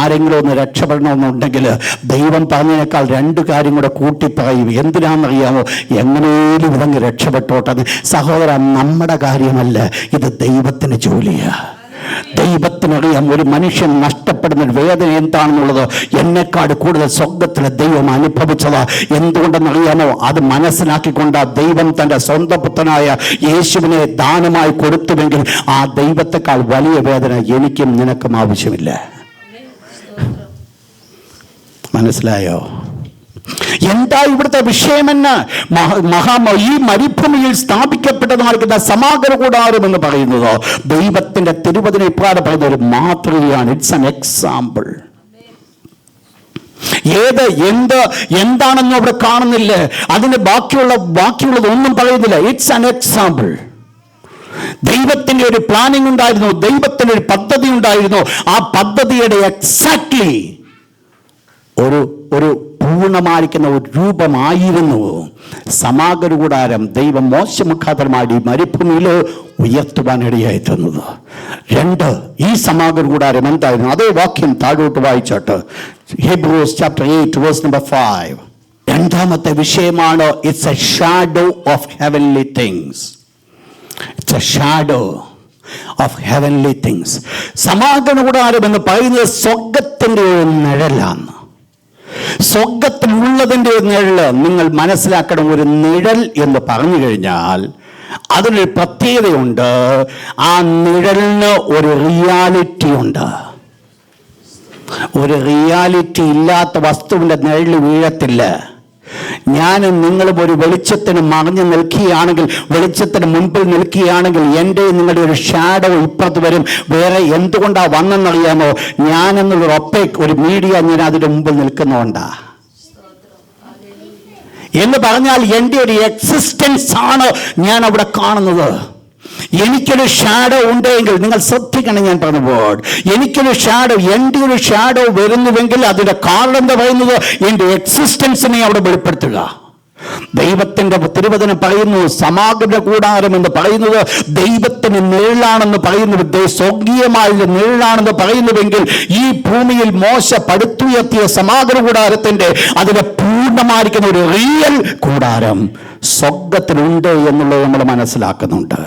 ആരെങ്കിലും ഒന്ന് രക്ഷപ്പെടണമെന്നുണ്ടെങ്കിൽ ദൈവം പറഞ്ഞതിനേക്കാൾ 2 കാര്യം കൂടെ കൂട്ടി പറയും. എന്തിനാണെന്നറിയാമോ? എങ്ങനെയും ഇതങ്ങ് രക്ഷപ്പെട്ടോട്ടെ. സഹോദരൻ, നമ്മുടെ കാര്യമല്ല, ഇത് ദൈവത്തിന് ജോലിയാണ്. ദൈവത്തിനറിയാം ഒരു മനുഷ്യൻ നഷ്ടപ്പെടുന്ന വേദന എന്താണെന്നുള്ളത്. എന്നെക്കാട് കൂടുതൽ സ്വർഗത്തിലെ ദൈവം അനുഭവിച്ചത്. എന്തുകൊണ്ടെന്നറിയാമോ? അത് മനസ്സിലാക്കിക്കൊണ്ട് ദൈവം തൻ്റെ സ്വന്തം പുത്രനായ യേശുവിനെ ദാനമായി കൊടുത്തുവെങ്കിൽ ആ ദൈവത്തെക്കാൾ വലിയ വേദന എനിക്കും നിനക്കും ആവശ്യമില്ല. മനസ്സിലായോ? എന്താ ഇവിടുത്തെ വിഷയമെന്ന്? ഈ മരുഭൂമിയിൽ സ്ഥാപിക്കപ്പെട്ടതായിരിക്കുന്ന സമാഗമന കൂടാരം എന്ന് പറയുന്നത് ദൈവത്തിന്റെ തിരുവചനം ഇപ്രകാരം പറയുന്ന ഒരു മാതൃകയാണ്. It's an example. എന്താണെന്നും അവിടെ കാണുന്നില്ല. അതിന് ബാക്കിയുള്ളത് ഒന്നും പറയുന്നില്ല. It's an example. ദൈവത്തിന്റെ ഒരു പ്ലാനിംഗ് ഉണ്ടായിരുന്നു, ദൈവത്തിന്റെ ഒരു പദ്ധതി ഉണ്ടായിരുന്നു. ആ പദ്ധതിയുടെ എക്സാക്ട്ലി ഒരു പൂർണ്ണമായിരിക്കുന്ന ഒരു രൂപമായിരുന്നു സമാഗമന കൂടാരം ദൈവം മോശെ മുഖാന്തരമായി മരുഭൂമിയിൽ ഉയർത്തുവാനിടയായി തന്നത്. 2, ഈ സമാഗമന കൂടാരം എന്തായിരുന്നു? അതേ വാക്യം താഴോട്ട് വായിച്ചോട്ട്, ഹെബ്രൂസ് ചാപ്റ്റർ 8 വേഴ്സ് നമ്പർ 5. രണ്ടാമത്തെ വിഷയമാണ് it's a shadow of heavenly things. It's a shadow of heavenly things. സമാഗമന കൂടാരം എന്ന് പറയുന്നത് സ്വർഗത്തിന്റെ ഒരു നിഴലാണ്. സ്വർഗത്തിലുള്ളതിൻ്റെ നിഴല് നിങ്ങൾ മനസ്സിലാക്കണം. ഒരു നിഴൽ എന്ന് പറഞ്ഞു കഴിഞ്ഞാൽ അതിനൊരു പ്രത്യേകതയുണ്ട്. ആ നിഴലിന് ഒരു റിയാലിറ്റി ഉണ്ട്. ഒരു റിയാലിറ്റി ഇല്ലാത്ത വസ്തുവിൻ്റെ നിഴൽ വീഴത്തില്ല. ഞാനും നിങ്ങളും ഒരു വെളിച്ചത്തിന് മറഞ്ഞു നിൽക്കുകയാണെങ്കിൽ, വെളിച്ചത്തിന് മുൻപിൽ നിൽക്കുകയാണെങ്കിൽ എൻ്റെ നിങ്ങളുടെ ഒരു ഷാഡോ ഇപ്പുറത്ത് വരും. വേറെ എന്തുകൊണ്ടാണ് വന്നെന്നറിയാമോ? ഞാനെന്നുള്ളൊരു ഒരു മീഡിയ ഞാൻ അതിൻ്റെ മുമ്പിൽ നിൽക്കുന്നുണ്ടാ എന്ന് പറഞ്ഞാൽ എൻ്റെ ഒരു എക്സിസ്റ്റൻസ് ആണ് ഞാൻ അവിടെ കാണുന്നത്. എനിക്കൊരു ഷാഡോ ഉണ്ടെങ്കിൽ, നിങ്ങൾ ശ്രദ്ധിക്കണം ഞാൻ പറഞ്ഞ വേർഡ്, എനിക്കൊരു ഷാഡോ, എൻ്റെ ഒരു ഷാഡോ വരുന്നുവെങ്കിൽ അതിൻ്റെ കാരണം എന്താ പറയുന്നത്? എൻ്റെ എക്സിസ്റ്റൻസിനെ അവിടെ വെളിപ്പെടുത്തുക. ദൈവത്തിന്റെ തിരുവചനം പറയുന്നു, സമാഗമന കൂടാരം എന്ന് പറയുന്നത് ദൈവത്തിന് നിഴലാണെന്ന് പറയുന്നത്, സ്വർഗീയമായ നിഴലാണെന്ന് പറയുന്നുവെങ്കിൽ ഈ ഭൂമിയിൽ മോശ പടുത്തുയർത്തിയ സമാഗമന കൂടാരത്തിന്റെ അതിന്റെ പൂർണ്ണമായിരിക്കുന്ന ഒരു റിയൽ കൂടാരം സ്വർഗത്തിലുണ്ട് എന്നുള്ളത് നമ്മൾ മനസ്സിലാക്കുന്നുണ്ട്.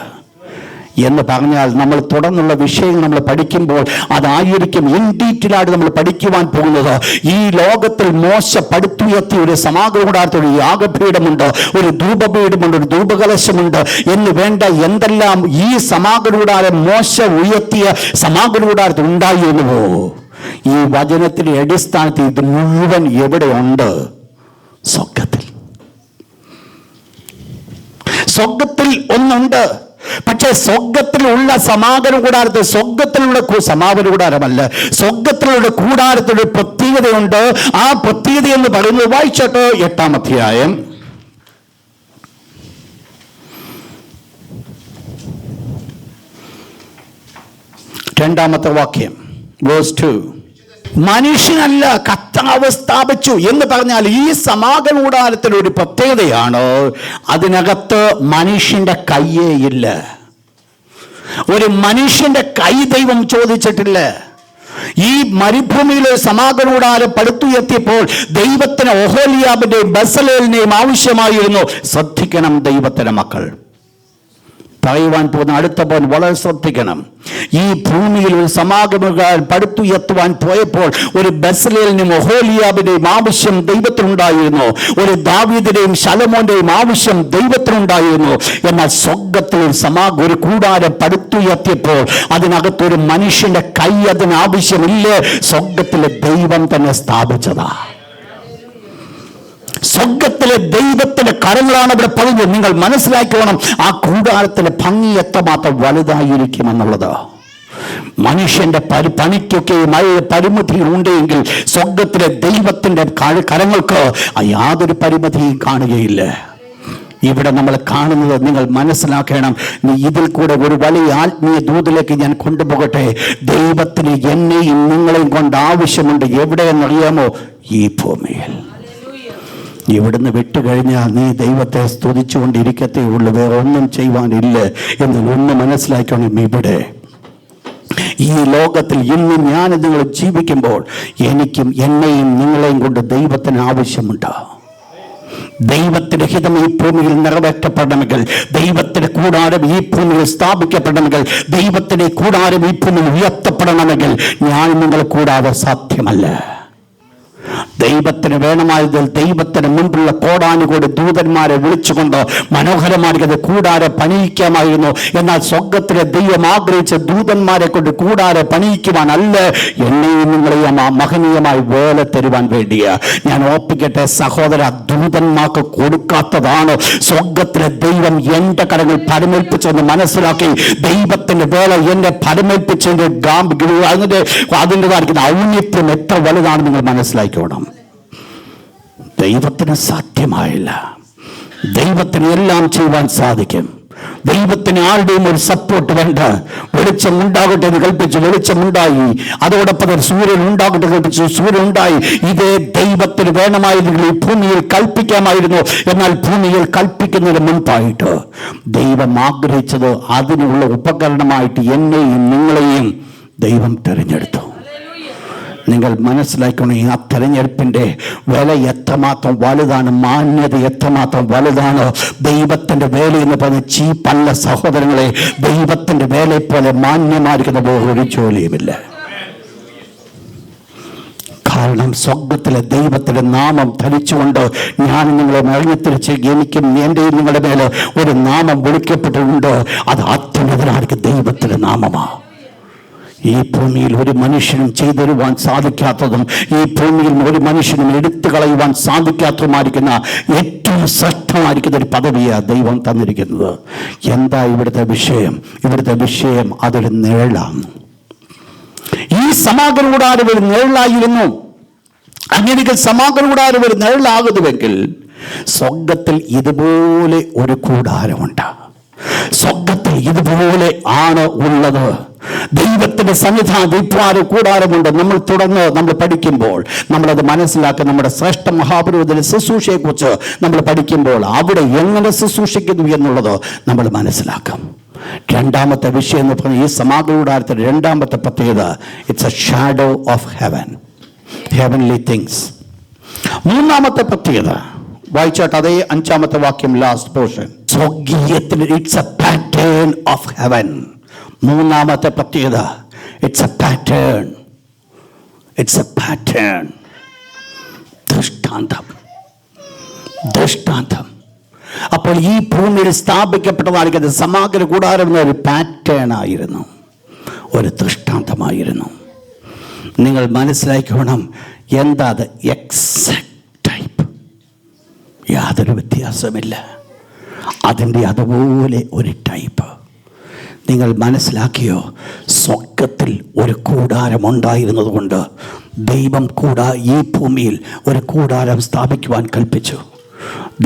എന്ന് പറഞ്ഞാൽ നമ്മൾ തുടർന്നുള്ള വിഷയങ്ങൾ നമ്മൾ പഠിക്കുമ്പോൾ അതായിരിക്കും ഇൻ ഡീറ്റെയിൽ ആയിട്ട് നമ്മൾ പഠിക്കുവാൻ പോകുന്നത്. ഈ ലോകത്തിൽ മോശ പടുത്തുയർത്തിയ ഒരു സമാഗമന കൂടാരത്തിൽ ഒരു യാഗപീഠമുണ്ട്, ഒരു ധൂപപീഠമുണ്ട്, ഒരു ധൂപകലശമുണ്ട് എന്ന് വേണ്ട എന്തെല്ലാം ഈ സമാഗമന കൂടാരം മോശ ഉയർത്തിയ സമാഗമന കൂടാരത്തിൽ ഉണ്ടായിരുന്നുവോ, ഈ വചനത്തിന്റെ അടിസ്ഥാനത്തിൽ ഇത് മുഴുവൻ എവിടെയുണ്ട്? സ്വർഗത്തിൽ ഒന്നുണ്ട്. പക്ഷേ സ്വർഗത്തിലുള്ള സമാഗമന കൂടാരത്തിൽ, സ്വർഗത്തിലുള്ള സമാഗമന കൂടാരമല്ല, സ്വർഗത്തിലുള്ള കൂടാരത്തിലൊരു പ്രത്യേകതയുണ്ട്. ആ പ്രത്യേകത എന്ന് പറയുന്നത് വായിച്ചോട്ടോ, 8-ാം അധ്യായം 2-ാമത്തെ വാക്യം വേഴ്സ് 2. മനുഷ്യനല്ല, കർത്താവ് സ്ഥാപിച്ചു എന്ന് പറഞ്ഞാൽ ഈ സമാഗമന കൂടാരത്തിൽ ഒരു പ്രത്യേകതയാണ്, അതിനകത്ത് മനുഷ്യന്റെ കയ്യേ ഇല്ല. ഒരു മനുഷ്യന്റെ കൈ ദൈവം ചോദിച്ചിട്ടില്ല. ഈ മരുഭൂമിയിലെ സമാഗമന കൂടാരം പടുത്തുയർത്തിയപ്പോൾ ദൈവത്തിന് ഒഹോലിയാബിന്റെയും ബസലേലിന്റെയും ആവശ്യമായിരുന്നു. ശ്രദ്ധിക്കണം ദൈവത്തിന്റെ മക്കൾ, പറയുവാൻ പോകുന്ന അടുത്ത പോയിന്റ് വളരെ ശ്രദ്ധിക്കണം. ഈ ഭൂമിയിൽ ഒരു സമാഗമന കൂടാരം പടുത്തുയർത്തുവാൻ പോയപ്പോൾ ഒരു ബസലേലിനും ഒഹോലിയാബിന്റെയും ആവശ്യം ദൈവത്തിനുണ്ടായിരുന്നു. ഒരു ദാവീദിന്റെയും ശലോമോന്റെയും ആവശ്യം ദൈവത്തിനുണ്ടായിരുന്നു. എന്നാൽ സ്വർഗത്തിൽ ഒരു കൂടാരം പടുത്തുയർത്തിയപ്പോൾ അതിനകത്തൊരു മനുഷ്യന്റെ കൈ അതിന് ആവശ്യമില്ല. സ്വർഗത്തിലെ ദൈവം തന്നെ സ്ഥാപിച്ചതാ. സ്വർഗത്തിലെ ദൈവത്തിന്റെ കരങ്ങളാണ് അവിടെ പറഞ്ഞത്. നിങ്ങൾ മനസ്സിലാക്കണം, ആ കൂടാരത്തിന്റെ ഭംഗി എത്രമാത്രം വലുതായിരിക്കും എന്നുള്ളത്. മനുഷ്യന്റെ പണിക്കൊക്കെ പരിമിതി ഉണ്ടെങ്കിൽ സ്വർഗത്തിലെ ദൈവത്തിന്റെ കരങ്ങൾക്ക് യാതൊരു പരിമിതിയും കാണുകയില്ല. ഇവിടെ നമ്മൾ കാണുന്നത് നിങ്ങൾ മനസ്സിലാക്കണം. ഇതിൽ കൂടെ ഒരു വലിയ ആത്മീയ ദൂതിലേക്ക് ഞാൻ കൊണ്ടുപോകട്ടെ. ദൈവത്തിന് എന്നെയും നിങ്ങളെയും കൊണ്ട് ആവശ്യമുണ്ട്. എവിടെയെന്നറിയാമോ? ഈ ഭൂമിയിൽ. ഇവിടുന്ന് വിട്ടുകഴിഞ്ഞാൽ നീ ദൈവത്തെ സ്തുതിച്ചുകൊണ്ടിരിക്കത്തേ ഉള്ളൂ, വേറെ ഒന്നും ചെയ്യുവാനില്ല എന്ന് ഒന്ന് മനസ്സിലാക്കണം. ഇവിടെ ഈ ലോകത്തിൽ ഇന്ന് ഞാൻ നിങ്ങൾ ജീവിക്കുമ്പോൾ എനിക്കും എന്നെയും നിങ്ങളെയും കൊണ്ട് ദൈവത്തിന് ആവശ്യമുണ്ട്. ദൈവത്തിന്റെ ഹിതം ഈ ഭൂമിയിൽ നിറവേറ്റപ്പെടണമെങ്കിൽ, ദൈവത്തിന്റെ കൂടാരം ഈ ഭൂമിയിൽ സ്ഥാപിക്കപ്പെടണമെങ്കിൽ, ദൈവത്തിന്റെ കൂടാരം ഈ ഭൂമിയിൽ ഉയർത്തപ്പെടണമെങ്കിൽ ഞാൻ നിങ്ങൾ കൂടാതെ സാധ്യമല്ല. ദൈവത്തിന് വേണമായതിൽ ദൈവത്തിന് മുൻപുള്ള കോടാനുകൂടി ദൂതന്മാരെ വിളിച്ചുകൊണ്ട് മനോഹരമായിരിക്കുന്നത് കൂടാരെ പണിയിക്കാമായിരുന്നു. എന്നാൽ സ്വർഗത്തിലെ ദൈവം ആഗ്രഹിച്ച ദൂതന്മാരെ കൊണ്ട് കൂടാരെ പണിയിക്കുവാനല്ല, എന്നെയും നിങ്ങളെയും ആ മഹനീയമായി വേല തരുവാൻ വേണ്ടിയാ. ഞാൻ ഓർപ്പിക്കട്ടെ സഹോദര, ദൂതന്മാർക്ക് കൊടുക്കാത്തതാണ് സ്വർഗത്തിലെ ദൈവം എൻ്റെ കരങ്ങൾ പരമേൽപ്പിച്ചെന്ന് മനസ്സിലാക്കി ദൈവത്തിന്റെ വേല എന്നെ പരമേൽപ്പിച്ചതിന്റെ അതിൻ്റെതായിരിക്കുന്ന ഔന്നിത്യം എത്ര വലുതാണ് നിങ്ങൾ മനസ്സിലാക്കണം. ദൈവത്തിന് സാധ്യമായില്ല. ദൈവത്തിന് എല്ലാം ചെയ്യുവാൻ സാധിക്കും. ദൈവത്തിന് ആരുടെയും ഒരു സപ്പോർട്ട് വേണ്ട. വെളിച്ചം ഉണ്ടാകട്ടെ എന്ന് കൽപ്പിച്ചു, വെളിച്ചമുണ്ടായി. അതോടൊപ്പം സൂര്യൻ ഉണ്ടാകട്ടെ കൽപ്പിച്ചു, സൂര്യൻ ഉണ്ടായി. ഇതേ ദൈവത്തിന് വേണമായിരുന്നെങ്കിൽ ഈ ഭൂമിയിൽ കൽപ്പിക്കാമായിരുന്നു. എന്നാൽ ഭൂമിയിൽ കൽപ്പിക്കുന്നതിന് മുൻപായിട്ട് ദൈവം ആഗ്രഹിച്ചത് അതിനുള്ള ഉപകരണമായിട്ട് എന്നെയും നിങ്ങളെയും ദൈവം തിരഞ്ഞെടുത്തു. നിങ്ങൾ മനസ്സിലാക്കണം, ഈ ആ തെരഞ്ഞെടുപ്പിൻ്റെ വില എത്രമാത്രം വലുതാണ്, മാന്യത എത്രമാത്രം വലുതാണ്. ദൈവത്തിൻ്റെ വേല എന്ന് പറഞ്ഞ ചീപ്പല്ല സഹോദരങ്ങളെ. ദൈവത്തിൻ്റെ വേലയെ പോലെ മാന്യമായിരിക്കുന്ന ഒരു ജോലിയുമില്ല. കാരണം സ്വർഗത്തിലെ ദൈവത്തിൻ്റെ നാമം ധരിച്ചുകൊണ്ട് ഞാൻ നിങ്ങളെ മഴഞ്ഞത്തിരിച്ച് എനിക്കും എൻ്റെയും നിങ്ങളുടെ മേലെ ഒരു നാമം വിളിക്കപ്പെട്ടിട്ടുണ്ട്. അത് അത്യുന്നതനായിരിക്കും ദൈവത്തിൻ്റെ നാമമാണ്. ഈ ഭൂമിയിൽ ഒരു മനുഷ്യനും ചെയ്തരുവാൻ സാധിക്കാത്തതും ഈ ഭൂമിയിൽ ഒരു മനുഷ്യനും എടുത്തു കളയുവാൻ സാധിക്കാത്തതുമായിരിക്കുന്ന ഏറ്റവും ശ്രേഷ്ഠമായിരിക്കുന്ന ഒരു പദവിയാണ് ദൈവം തന്നിരിക്കുന്നത്. എന്താ ഇവിടുത്തെ വിഷയം? ഇവിടുത്തെ വിഷയം അതൊരു നിഴലാണ്. ഈ സമാഗമ കൂടാരം ഒരു നിഴലായിരുന്നു. അങ്ങനെ സമാഗമ കൂടാരം ഒരു നിഴലാകുന്നുവെങ്കിൽ സ്വർഗത്തിൽ ഇതുപോലെ ഒരു കൂടാരമുണ്ട്. സ്വർഗത്തിൽ ഇതുപോലെ ആണ് ഉള്ളത്. ദൈവത്തിന്റെ സന്നിധാനം കൂടാരമുണ്ട്. നമ്മൾ പഠിക്കുമ്പോൾ നമ്മളത് മനസ്സിലാക്കി. നമ്മുടെ ശ്രേഷ്ഠ മഹാപുരോഹിതന്റെ ശുശ്രൂഷയെക്കുറിച്ച് നമ്മൾ പഠിക്കുമ്പോൾ അവിടെ എങ്ങനെ ശുശ്രൂഷിക്കുന്നു എന്നുള്ളത് നമ്മൾ മനസ്സിലാക്കും. രണ്ടാമത്തെ വിഷയം എന്ന് പറഞ്ഞാൽ ഈ സമാഗമ കൂടാരത്തിന്റെ രണ്ടാമത്തെ പ്രത്യേകത, it's a shadow of heaven, heavenly things. മൂന്നാമത്തെ പ്രത്യേകത വായിച്ചാട്ട് അതേ 5-ാമത്തെ വാക്യം, ലാസ്റ്റ് പോർഷൻ. സ്വർഗീയത്തിന് it's a pattern of heaven. മൂന്നാമത്തെ പ്രത്യേകത, it's a pattern. It's a pattern, ദൃഷ്ടാന്തം. ദൃഷ്ടാന്തം. അപ്പോൾ ഈ ഭൂമിയിൽ സ്ഥാപിക്കപ്പെട്ടതായിരിക്കുന്നത് സമാഗമ കൂടാരം എന്ന ഒരു പാറ്റേൺ ആയിരുന്നു, ഒരു ദൃഷ്ടാന്തമായിരുന്നു. നിങ്ങൾ മനസ്സിലാക്കണം, എന്താ അത്? എക്സാക്ട് ടൈപ്പ്, യാതൊരു വ്യത്യാസമില്ല. അതിൻ്റെ അതുപോലെ ഒരു ടൈപ്പ്. നിങ്ങൾ മനസ്സിലാക്കിയോ? സ്വർഗത്തിൽ ഒരു കൂടാരമുണ്ടായിരുന്നത് കൊണ്ട് ദൈവം ഈ ഭൂമിയിൽ ഒരു കൂടാരം സ്ഥാപിക്കുവാൻ കൽപ്പിച്ചു.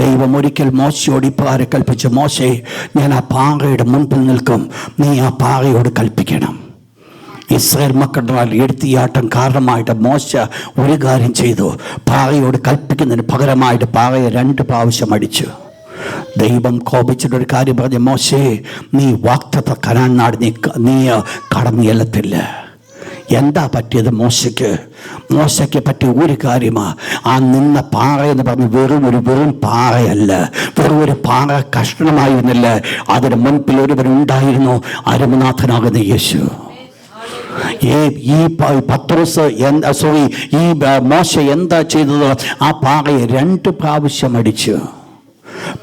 ദൈവം ഒരിക്കൽ മോശയോട് ഇപ്രകാരം കൽപ്പിച്ചു, മോശേ, ഞാൻ ആ പാറയുടെ മുൻപിൽ നിൽക്കും, നീ ആ പാറയോട് കൽപ്പിക്കണം. ഇസ്രായേൽ മക്കളുടെ എടുത്തിയാട്ടം കാരണമായിട്ട് മോശ ഒരു കാര്യം ചെയ്തു. പാറയോട് കൽപ്പിക്കുന്നതിന് പകരമായിട്ട് പാറയെ 2 പ്രാവശ്യം അടിച്ചു. ദൈവം കോപിച്ചിട്ടൊരു കാര്യം പറഞ്ഞു, മോശേ, നീ വാഗ്ദത്ത കനാൻ നാട് നീ കടന്നു ചെല്ലത്തില്ല. എന്താ പറ്റിയത് മോശയ്ക്ക് പറ്റിയ ഒരു കാര്യമാണ്. ആ നിന്ന പാറ എന്ന് പറഞ്ഞ് വെറും പാറയല്ല, വെറും ഒരു പാറ കഷ്ണമായിരുന്നില്ല. അതിന് മുൻപിൽ ഒരുവനുണ്ടായിരുന്നു, അരുമനാഥനാകുന്ന യേശു. ഈ പത്രോസ് ഈ മോശ എന്താ ചെയ്തത്? ആ പാറയെ 2 പ്രാവശ്യം അടിച്ചു.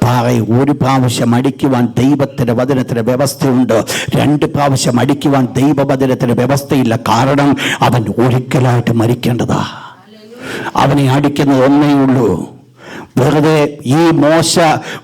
പാറയെ 1 പ്രാവശ്യം അടിക്കുവാൻ ദൈവത്തിൻ്റെ വചനത്തിന് വ്യവസ്ഥയുണ്ട്. 2 പ്രാവശ്യം അടിക്കുവാൻ ദൈവവചനത്തിന് വ്യവസ്ഥയില്ല. കാരണം അവൻ ഒരിക്കലായിട്ട് മരിക്കേണ്ടതാ. അവനെ അടിക്കുന്നത് ഒന്നേ ഉള്ളൂ. വെറുതെ ഈ മോശ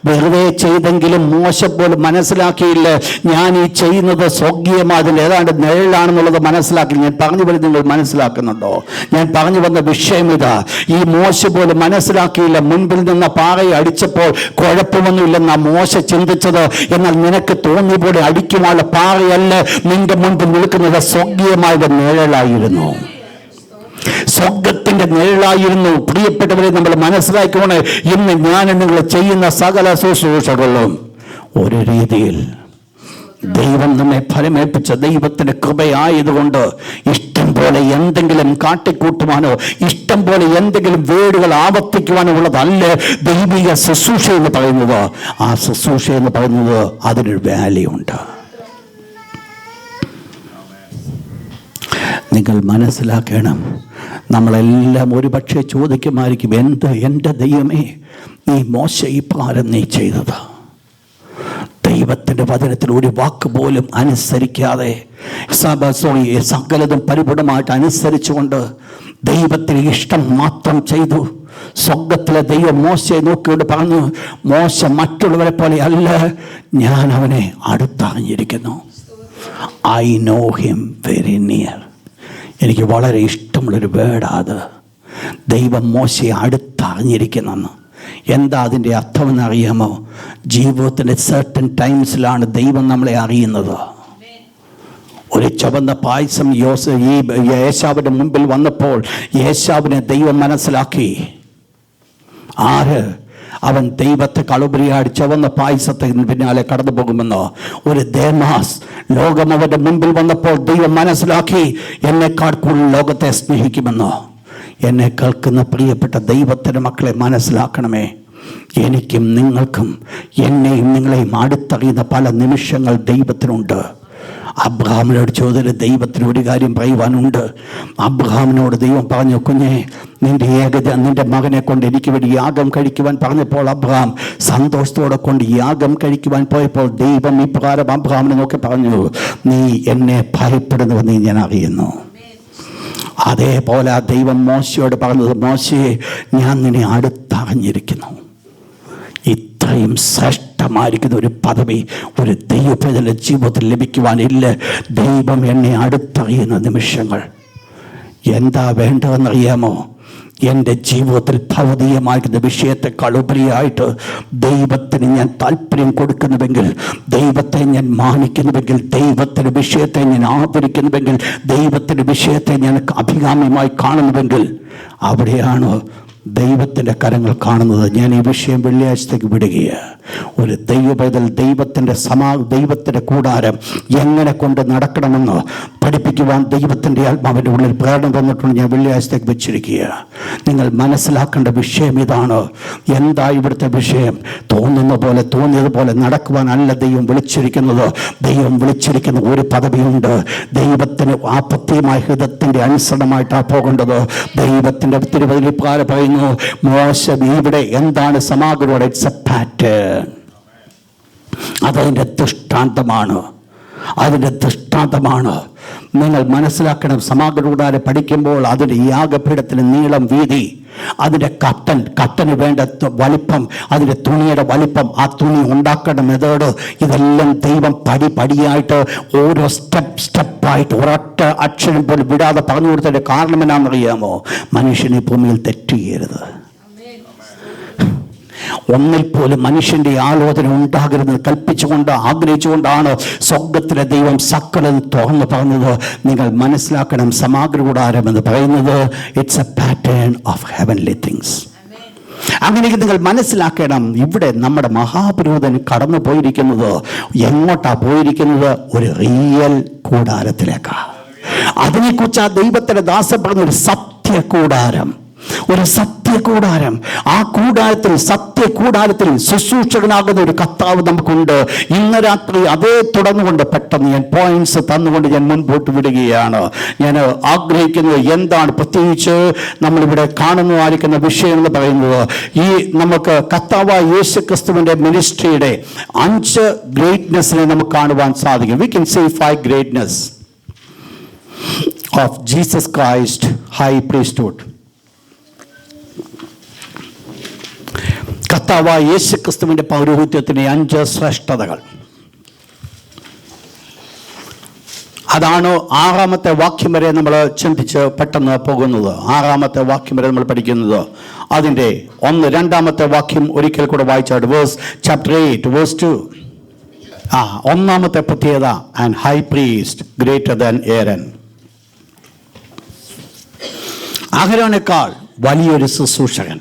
വെറുതെ ചെയ്തെങ്കിലും മോശ പോലും മനസ്സിലാക്കിയില്ല, ഞാൻ ഈ ചെയ്യുന്നത് സ്വർഗീയമാതിൽ ഏതാണ്ട് നിഴലാണെന്നുള്ളത് മനസ്സിലാക്കി. ഞാൻ പറഞ്ഞു വരുന്നത് നിങ്ങൾ മനസ്സിലാക്കുന്നുണ്ടോ? ഞാൻ പറഞ്ഞു വന്ന വിഷയം ഇതാ. ഈ മോശ പോലും മനസ്സിലാക്കിയില്ല. മുൻപിൽ നിന്ന പാറയെ അടിച്ചപ്പോൾ കുഴപ്പമൊന്നുമില്ലെന്നാ മോശ ചിന്തിച്ചത്. എന്നാൽ നിനക്ക് തോന്നിയ പോലെ അടിക്കുവാനുള്ള പാറയല്ല നിന്റെ മുൻപിൽ നിൽക്കുന്നത്, സ്വർഗീയമായ നിഴലായിരുന്നു. സ്വർഗത്തിന്റെ നിഴലായിരുന്നു. പ്രിയപ്പെട്ടവരെ, നമ്മൾ മനസ്സിലാക്കണേ, ഇന്ന് ഞാൻ നിങ്ങൾ ചെയ്യുന്ന സകല ശുശ്രൂഷകളും ഒരു രീതിയിൽ ദൈവം നമ്മെ ഫലമേൽപ്പിച്ച ദൈവത്തിന്റെ കൃപയായതുകൊണ്ട് ഇഷ്ടം പോലെ എന്തെങ്കിലും കാട്ടിക്കൂട്ടുവാനോ ഇഷ്ടം പോലെ എന്തെങ്കിലും വേടുകൾ ആവർത്തിക്കുവാനോ ഉള്ളതല്ല ദൈവിക ശുശ്രൂഷ എന്ന് പറയുന്നത്. ആ ശുശ്രൂഷ എന്ന് പറയുന്നത് അതിനൊരു വാല്യൂ ഉണ്ട്. നിങ്ങൾ മനസ്സിലാക്കണം, നമ്മളെല്ലാം ഒരുപക്ഷെ ചോദിക്കുമായിരിക്കും, എൻ്റെ ദൈവമേ, നീ മോശ ഇപ്രകാരം നീ ചെയ്തത്. ദൈവത്തിൻ്റെ വചനത്തിൽ ഒരു വാക്ക് പോലും അനുസരിക്കാതെ സകലതും പരിപൂർണമായിട്ട് അനുസരിച്ചുകൊണ്ട് ദൈവത്തിന് ഇഷ്ടം മാത്രം ചെയ്തു. സ്വർഗത്തിലെ ദൈവം മോശയെ നോക്കിക്കൊണ്ട് പറഞ്ഞു, മോശ മറ്റുള്ളവരെ പോലെ അല്ല, ഞാൻ അവനെ അടുത്തറിഞ്ഞിരിക്കുന്നു. I know him very near. എനിക്ക് വളരെ ഇഷ്ടമുള്ളൊരു വേർഡാണ് അത്. ദൈവം മോശയെ അടുത്തറിഞ്ഞിരിക്കുന്നെന്ന്. എന്താ അതിൻ്റെ അർത്ഥമെന്നറിയാമോ? ജീവിതത്തിൻ്റെ സർട്ടൻ ടൈംസിലാണ് ദൈവം നമ്മളെ അറിയുന്നത്. ഒരു ചുവന്ന പായസം യേശാവിൻ്റെ മുമ്പിൽ വന്നപ്പോൾ യേശാവിനെ ദൈവം മനസ്സിലാക്കി. ആര്? അവൻ ദൈവത്തെ കളുപരിയാടി ചുവന്ന പായസത്തിന് പിന്നാലെ കടന്നു പോകുമെന്നോ? ഒരു ദേമാസ് ലോകം അവൻ്റെ മുമ്പിൽ വന്നപ്പോൾ ദൈവം മനസ്സിലാക്കി, എന്നെക്കാൾ കൂടുതൽ ലോകത്തെ സ്നേഹിക്കുമെന്നോ? എന്നെ കേൾക്കുന്ന പ്രിയപ്പെട്ട ദൈവത്തിൻ്റെ മക്കളെ മനസ്സിലാക്കണമേ, എനിക്കും നിങ്ങൾക്കും എന്നെയും നിങ്ങളെയും അടുത്തറിയുന്ന പല നിമിഷങ്ങൾ ദൈവത്തിനുണ്ട്. അബ്രഹാമിനോട് ചോദിച്ച ദൈവത്തിന് ഒരു കാര്യം പറയുവാനുണ്ട്. അബ്രഹാമിനോട് ദൈവം പറഞ്ഞു, കുഞ്ഞെ, നിന്റെ മകനെ കൊണ്ട് എനിക്ക് വേണ്ടി യാഗം കഴിക്കുവാൻ പറഞ്ഞപ്പോൾ അബ്രഹാം സന്തോഷത്തോടെ കൊണ്ട് യാഗം കഴിക്കുവാൻ പോയപ്പോൾ ദൈവം ഇപ്രകാരം അബ്രഹാമിനെ നോക്കി പറഞ്ഞു, നീ എന്നെ ഭയപ്പെടുന്നുവെന്ന് ഞാൻ അറിയുന്നു. അതേപോലെ ആ ദൈവം മോശയോട് പറഞ്ഞത്, മോശയെ, ഞാൻ നിന്നെ അടുത്തറിഞ്ഞിരിക്കുന്നു. ഇത്രയും ശ്രേഷ്ഠമായിരിക്കുന്ന ഒരു പദവി ഒരു ദൈവത്തിന്റെ ജീവിതത്തിൽ ലഭിക്കുവാനില്ല. ദൈവം എന്നെ അടുത്തറിയുന്ന നിമിഷങ്ങൾ. എന്താ വേണ്ടതെന്നറിയാമോ? എൻ്റെ ജീവിതത്തിൽ ഭൗതികമായിരിക്കുന്ന വിഷയത്തെക്കാൾ ഉപരിയായിട്ട് ദൈവത്തിന് ഞാൻ താല്പര്യം കൊടുക്കുന്നുവെങ്കിൽ, ദൈവത്തെ ഞാൻ മാനിക്കുന്നുവെങ്കിൽ, ദൈവത്തിൻ്റെ വിഷയത്തെ ഞാൻ ആദരിക്കുന്നുവെങ്കിൽ, ദൈവത്തിൻ്റെ വിഷയത്തെ ഞാൻ അഭികാമ്യമായി കാണുന്നുവെങ്കിൽ, അവിടെയാണ് ദൈവത്തിൻ്റെ കരങ്ങൾ കാണുന്നത്. ഞാൻ ഈ വിഷയം വെള്ളിയാഴ്ചത്തേക്ക് വിടുകയാണ്. ഒരു ദൈവപൈതൽ ദൈവത്തിൻ്റെ കൂടാരം എങ്ങനെ കൊണ്ട് നടക്കണമെന്ന് പഠിപ്പിക്കുവാൻ ദൈവത്തിൻ്റെ ആത്മാവിൻ്റെ ഉള്ളിൽ പ്രേരണ തന്നിട്ടുണ്ട്. ഞാൻ വെള്ളിയാഴ്ചത്തേക്ക് വെച്ചിരിക്കുക. നിങ്ങൾ മനസ്സിലാക്കേണ്ട വിഷയം ഇതാണ്. എന്താ ഇവിടുത്തെ വിഷയം? തോന്നിയതുപോലെ നടക്കുവാനല്ല ദൈവം വിളിച്ചിരിക്കുന്നത്. ദൈവം വിളിച്ചിരിക്കുന്ന ഒരു പദവിയുണ്ട്. ദൈവത്തിന് ആ പ്രത്യേകമായ ഹൃദയത്തിൻ്റെ അനുസരണമായിട്ടാണ് പോകേണ്ടത്. ദൈവത്തിൻ്റെ തിരുവചനത്തിൽ പറയുന്നു, മോശ ഇവിടെ എന്താണ് സമാഗമോടെ? It's a pattern. അതതിൻ്റെ ദൃഷ്ടാന്തമാണ്. നിങ്ങൾ മനസ്സിലാക്കണം. സമാഗമകൂടാരെ പഠിക്കുമ്പോൾ അതിൻ്റെ യാഗപീഠത്തിന് നീളം, വീതി, അതിൻ്റെ കട്ടന് വേണ്ട വലിപ്പം, അതിൻ്റെ തുണിയുടെ വലിപ്പം, ആ തുണി ഉണ്ടാക്കേണ്ട മെത്തേഡ്, ഇതെല്ലാം ദൈവം പടിയായിട്ട് ഓരോ സ്റ്റെപ്പായിട്ട് ഒരൊറ്റ അക്ഷരം പോലും വിടാതെ പറഞ്ഞു കൊടുത്തതിൻ്റെ കാരണം എന്നാണെന്നറിയാമോ? മനുഷ്യനെ ഭൂമിയിൽ തെറ്റുകയരുത്. ഒന്നിൽ പോലും മനുഷ്യന്റെ ആലോചന ഉണ്ടാകരുത് കൽപ്പിച്ചുകൊണ്ട് ആഗ്രഹിച്ചുകൊണ്ടാണ് സ്വർഗത്തിലെ ദൈവം സകലം തുറന്നു പറഞ്ഞത്. നിങ്ങൾ മനസ്സിലാക്കണം, സമാഗമകൂടാരം എന്ന് പറയുന്നത് it's a pattern of heavenly things. അങ്ങനെ നിങ്ങൾ മനസ്സിലാക്കണം. ഇവിടെ നമ്മുടെ മഹാപുരോഹിതൻ കടന്നു പോയിരിക്കുന്നത് എങ്ങോട്ടാ പോയിരിക്കുന്നത്? ഒരു റിയൽ കൂടാരത്തിലേക്കാണ്. അതിനെക്കുറിച്ച് ആ ദൈവത്തിന്റെ ദാസൻ പറഞ്ഞ ഒരു സത്യകൂടാരം, ഒരു സത്യകൂടാരം. ആ കൂടാരത്തിൽ, സത്യകൂടാരത്തിൽ ശുശ്രൂഷകനാകുന്ന ഒരു കർത്താവ് നമുക്കുണ്ട്. ഇന്ന് രാത്രി അതേ തുടർന്നുകൊണ്ട് പെട്ടെന്ന് ഞാൻ പോയിന്റ്സ് തന്നുകൊണ്ട് ഞാൻ മുൻപോട്ട് വിടുകയാണ്. ഞാൻ ആഗ്രഹിക്കുന്നത് എന്താണ്, പ്രത്യേകിച്ച് നമ്മളിവിടെ കാണുന്നതായിരിക്കുന്ന വിഷയം എന്ന് പറയുന്നത്, ഈ നമുക്ക് കർത്താവായ യേശുക്രിസ്തുവിന്റെ മിനിസ്ട്രിയുടെ 5 ഗ്രേറ്റ്നെസ്സിനെ നമുക്ക് കാണുവാൻ സാധിക്കും. We can say 5 greatness of Jesus Christ high priesthood. കർത്താവായ യേശുക്രിസ്തുവിന്റെ പൗരോഹിത്യത്തിന്റെ 5 ശ്രേഷ്ഠതകൾ. അതാണ് 6-ാമത്തെ വാക്യം വരെ നമ്മൾ ചിന്തിച്ച് പെട്ടെന്ന് പോകുന്നത്. 6-ാമത്തെ വാക്യം വരെ നമ്മൾ പഠിക്കുന്നത്. അതിൻ്റെ 2-ാമത്തെ വാക്യം ഒരിക്കൽ കൂടെ വായിച്ചാൽ, ചാപ്റ്റർ 8 വേഴ്സ് 2. 1-ാമത്തെ പ്രത്യേകത, and high priest greater than Aaron. അഹരോനേക്കാൾ വലിയൊരു ശുശ്രൂഷകൻ.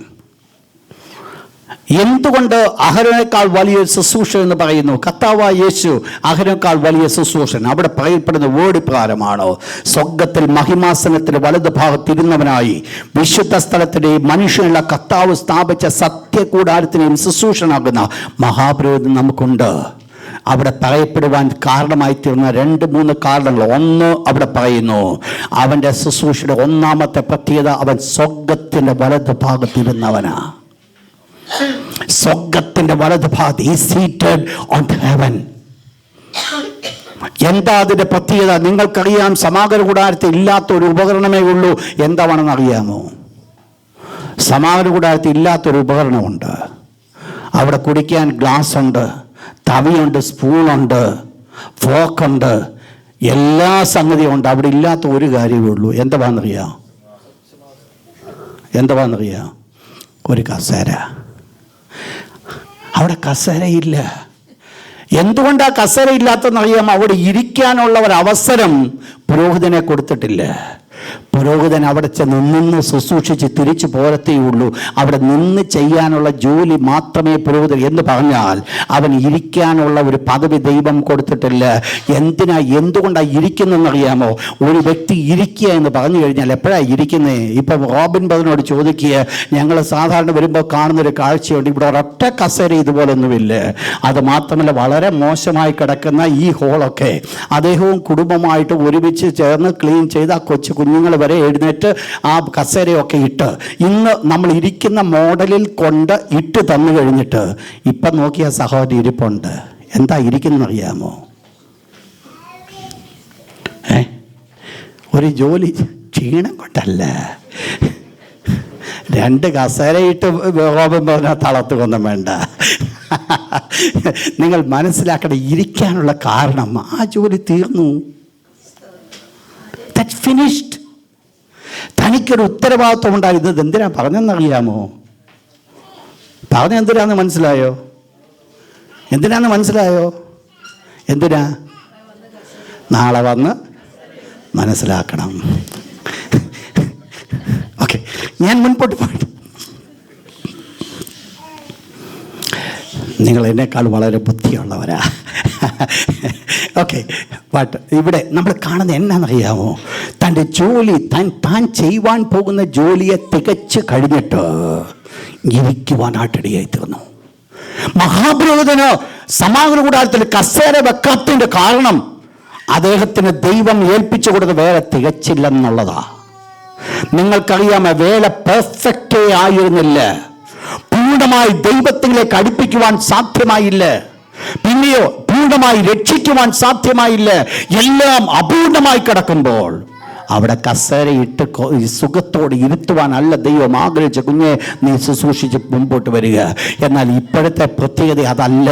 എന്തുകൊണ്ട് അഹരോനേക്കാൾ വലിയൊരു ശുശ്രൂഷ എന്ന് പറയുന്നു? കർത്താവായ യേശു അഹരോനേക്കാൾ വലിയ ശുശ്രൂഷൻ. അവിടെ പറയപ്പെടുന്ന വേർഡ് പ്രകാരമാണ്, സ്വർഗ്ഗത്തിൽ മഹിമാസനത്തിന്റെ വലതു ഭാഗത്തിരുന്നവനായി വിശുദ്ധ സ്ഥലത്തിന്റെയും മനുഷ്യനുള്ള കർത്താവ് സ്ഥാപിച്ച സത്യകൂടാരത്തിനെയും ശുശ്രൂഷനാകുന്ന മഹാപുരോഹിതൻ നമുക്കുണ്ട്. അവിടെ പറയപ്പെടുവാൻ കാരണമായി തീർന്ന 2-3 കാരണങ്ങൾ. ഒന്ന്, അവിടെ പറയുന്നു അവന്റെ ശുശ്രൂഷയുടെ 1-ാമത്തെ പ്രത്യേകത, അവൻ സ്വർഗ്ഗത്തിന്റെ വലതു ഭാഗത്തിരുന്നവനാ. സ്വർഗ്ഗത്തിന്റെ വലതുഭാഗത്ത്, he seated on heaven. എന്താ അതിന്റെ പ്രത്യേകത? നിങ്ങൾക്കറിയാം, സമാഗമന കൂടാരത്തിൽ ഇല്ലാത്ത ഒരു ഉപകരണമേ ഉള്ളൂ. എന്താണെന്ന് അറിയാമോ? സമാഗമന കൂടാരത്തിൽ ഇല്ലാത്തൊരു ഉപകരണമുണ്ട്. അവിടെ കുടിക്കാൻ ഗ്ലാസ് ഉണ്ട്, തവിയുണ്ട്, സ്പൂണുണ്ട്, ഫോക്കുണ്ട്, എല്ലാ സംഗതിയും ഉണ്ട്. അവിടെ ഇല്ലാത്ത ഒരു കാര്യമേ ഉള്ളൂ. എന്താണെന്നറിയാം? എന്താണെന്നറിയാം? ഒരു കസേര. അവിടെ കസേരയില്ല. എന്തുകൊണ്ടാണ് കസേര ഇല്ലാത്തതെന്നറിയാമോ? അവിടെ ഇരിക്കാനുള്ള ഒരവസരം പുരോഹിതനെ കൊടുത്തിട്ടില്ല. പുരോഹിതൻ അവിടെ നിന്ന് ശുശ്രൂഷിച്ച് തിരിച്ചു പോരത്തേയുള്ളൂ. അവിടെ നിന്ന് ചെയ്യാനുള്ള ജോലി മാത്രമേ പുരോഹിതൻ എന്ന് പറഞ്ഞാൽ അവൻ ഇരിക്കാനുള്ള ഒരു പദവി ദൈവം കൊടുത്തിട്ടില്ല. എന്തുകൊണ്ടാണ് ഇരിക്കുന്നതെന്നറിയാമോ? ഒരു വ്യക്തി ഇരിക്കുക എന്ന് പറഞ്ഞു കഴിഞ്ഞാൽ എപ്പോഴാണ് ഇരിക്കുന്നത്? ഇപ്പം റോബിൻ ബദനോട് ചോദിക്കുക, ഞങ്ങൾ സാധാരണ വരുമ്പോൾ കാണുന്നൊരു കാഴ്ചയുണ്ട്, ഇവിടെ ഒരൊറ്റ കസേര ഇതുപോലൊന്നുമില്ല. അത് മാത്രമല്ല, വളരെ മോശമായി കിടക്കുന്ന ഈ ഹോളൊക്കെ അദ്ദേഹവും കുടുംബമായിട്ട് ഒരുമിച്ച് ചേർന്ന് ക്ലീൻ ചെയ്ത് ആ കുഞ്ഞുങ്ങൾ വരെ എഴുന്നേറ്റ് ആ കസേരയൊക്കെ ഇട്ട് ഇന്ന് നമ്മൾ ഇരിക്കുന്ന മോഡലിൽ കൊണ്ട് ഇട്ട് തന്നു കഴിഞ്ഞിട്ട് ഇപ്പം നോക്കിയ സഹോദരി ഇരിപ്പുണ്ട്. എന്താ ഇരിക്കുന്നറിയാമോ? ഒരു ജോലി ക്ഷീണം കൊണ്ടല്ല. 2 കസേരയിട്ട് പറഞ്ഞാൽ തളർത്തുകൊന്നും വേണ്ട. നിങ്ങൾ മനസ്സിലാക്കണം, ഇരിക്കാനുള്ള കാരണം ആ ജോലി തീർന്നു. That's finished. തനിക്കൊരു ഉത്തരവാദിത്വം ഉണ്ടായത് എന്തിനാ പറഞ്ഞെന്നറിയാമോ? എന്തിനാന്ന് മനസ്സിലായോ? എന്തിനാ? നാളെ വന്ന് മനസ്സിലാക്കണം. ഓക്കെ, ഞാൻ മുൻപോട്ട് പോയി. നിങ്ങൾ എന്നെക്കാൾ വളരെ ബുദ്ധിയുള്ളവരാ. ഓക്കെ, ബട്ട് ഇവിടെ നമ്മൾ കാണുന്നത് എന്നാണെന്നറിയാമോ? തൻ്റെ ജോലി താൻ ചെയ്യുവാൻ പോകുന്ന ജോലിയെ തികച്ച് കഴിഞ്ഞിട്ട് ഇരിക്കുവാനായിട്ടിടയായി തീർന്നു. മഹാപുരോഹിതന് സമാഗമന കൂടാരത്തിൽ കസേര വെക്കാത്തതിൻ്റെ കാരണം അദ്ദേഹത്തിന് ദൈവം ഏൽപ്പിച്ചു കൊടുത്ത വേല തികച്ചില്ലെന്നുള്ളതാ. നിങ്ങൾക്കറിയാമോ, വേല പെർഫെക്റ്റേ ആയിരുന്നില്ല. പൂർണ്ണമായി ദൈവത്തിലേക്ക് അടുപ്പിക്കുവാൻ സാധ്യമായില്ല. പിന്നെയോ പൂർണ്ണമായി രക്ഷിക്കുവാൻ സാധ്യമായില്ല. എല്ലാം അപൂർണമായി കിടക്കുമ്പോൾ അവിടെ കസേരയിട്ട് സുഖത്തോടെ ഇരുത്തുവാനല്ല ദൈവം ആഗ്രഹിച്ച. കുഞ്ഞെ, നീ ശുശ്രൂഷിച്ച് മുമ്പോട്ട് വരിക. എന്നാൽ ഇപ്പോഴത്തെ പ്രത്യേകത അതല്ല.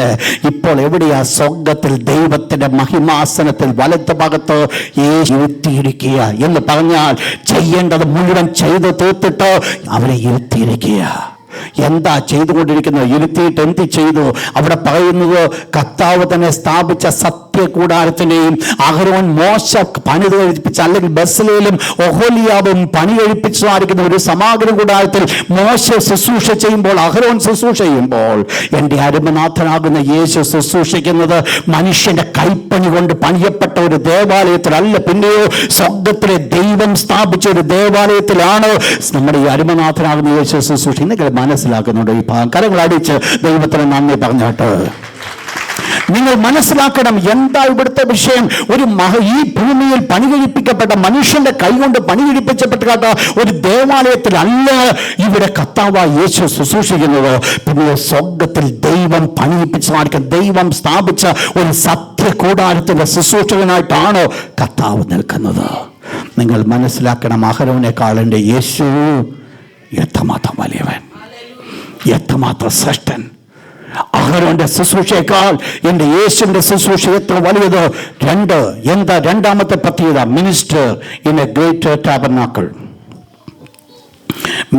ഇപ്പോൾ എവിടെയാ? സ്വർഗത്തിൽ ദൈവത്തിൻ്റെ മഹിമാസനത്തിൽ വലത്ത് ഭാഗത്ത് ഇരുത്തിയിരിക്കുക എന്ന് പറഞ്ഞാൽ ചെയ്യേണ്ടത് മുഴുവൻ ചെയ്ത് തീർത്തിട്ട് അവരെ ഇരുത്തിയിരിക്കുക. എന്താ ചെയ്തുകൊണ്ടിരിക്കുന്നത്? ഇരുത്തിയിട്ട് എന്ത് ചെയ്തു? അവിടെ പറയുന്നത് കർത്താവ് തന്നെ സ്ഥാപിച്ച സത്യകൂടാരത്തിനെയും അഹരോൻ മോശ പണി കഴിപ്പിച്ച, അല്ലെങ്കിൽ ബസ്ലേലും ഒഹോലിയാവും പണി കഴിപ്പിച്ചതായിരിക്കുന്ന ഒരു സമാഗമന കൂടാരത്തിൽ മോശ ശുശ്രൂഷ ചെയ്യുമ്പോൾ, അഹരോൻ ശുശ്രൂഷ ചെയ്യുമ്പോൾ, എൻ്റെ അരുമനാഥനാകുന്ന യേശു ശുശ്രൂഷിക്കുന്നത് മനുഷ്യന്റെ കൈപ്പണി കൊണ്ട് പണിയപ്പെട്ട ഒരു ദേവാലയത്തിലല്ല, പിന്നെയോ സ്വർഗ്ഗത്തിലെ ദൈവം സ്ഥാപിച്ച ഒരു ദേവാലയത്തിലാണ് നമ്മുടെ ഈ അരുമനാഥനാകുന്ന യേശു ശുശ്രൂഷ. നിങ്ങൾ മനസ്സിലാക്കുന്നുണ്ട്? ഈ കരങ്ങൾ അടിച്ച് ദൈവത്തിന് നന്ദി പറഞ്ഞിട്ട് നിങ്ങൾ മനസ്സിലാക്കണം എന്താ ഇവിടുത്തെ വിഷയം. ഈ ഭൂമിയിൽ പണി കഴിപ്പിക്കപ്പെട്ട, മനുഷ്യന്റെ കൈകൊണ്ട് പണി കഴിപ്പിക്കപ്പെട്ട ഒരു ദേവാലയത്തിലല്ല ഇവിടെ കർത്താവായ യേശു ശുശ്രൂഷിക്കുന്നത്. പിന്നെ സ്വർഗ്ഗത്തിൽ ദൈവം പണിയിപ്പിച്ച, ദൈവം സ്ഥാപിച്ച ഒരു സത്യകൂടാരത്തിന്റെ ശുശ്രൂഷകനായിട്ടാണ് കർത്താവ് നിൽക്കുന്നത്. നിങ്ങൾ മനസ്സിലാക്കണം, അഹരോനേക്കാൾ എൻ്റെ യേശു എത്രമാത്രം വലിയവൻ, എത്രമാത്രം ശ്രേഷ്ഠൻ. അഹരോന്റെ ശുശ്രൂഷയേക്കാൾ എൻ്റെ യേശുവിൻ്റെ ശുശ്രൂഷ എത്ര വലിയത്. എന്താ രണ്ടാമത്തെ പ്രത്യേകത? Minister in a greater tabernacle.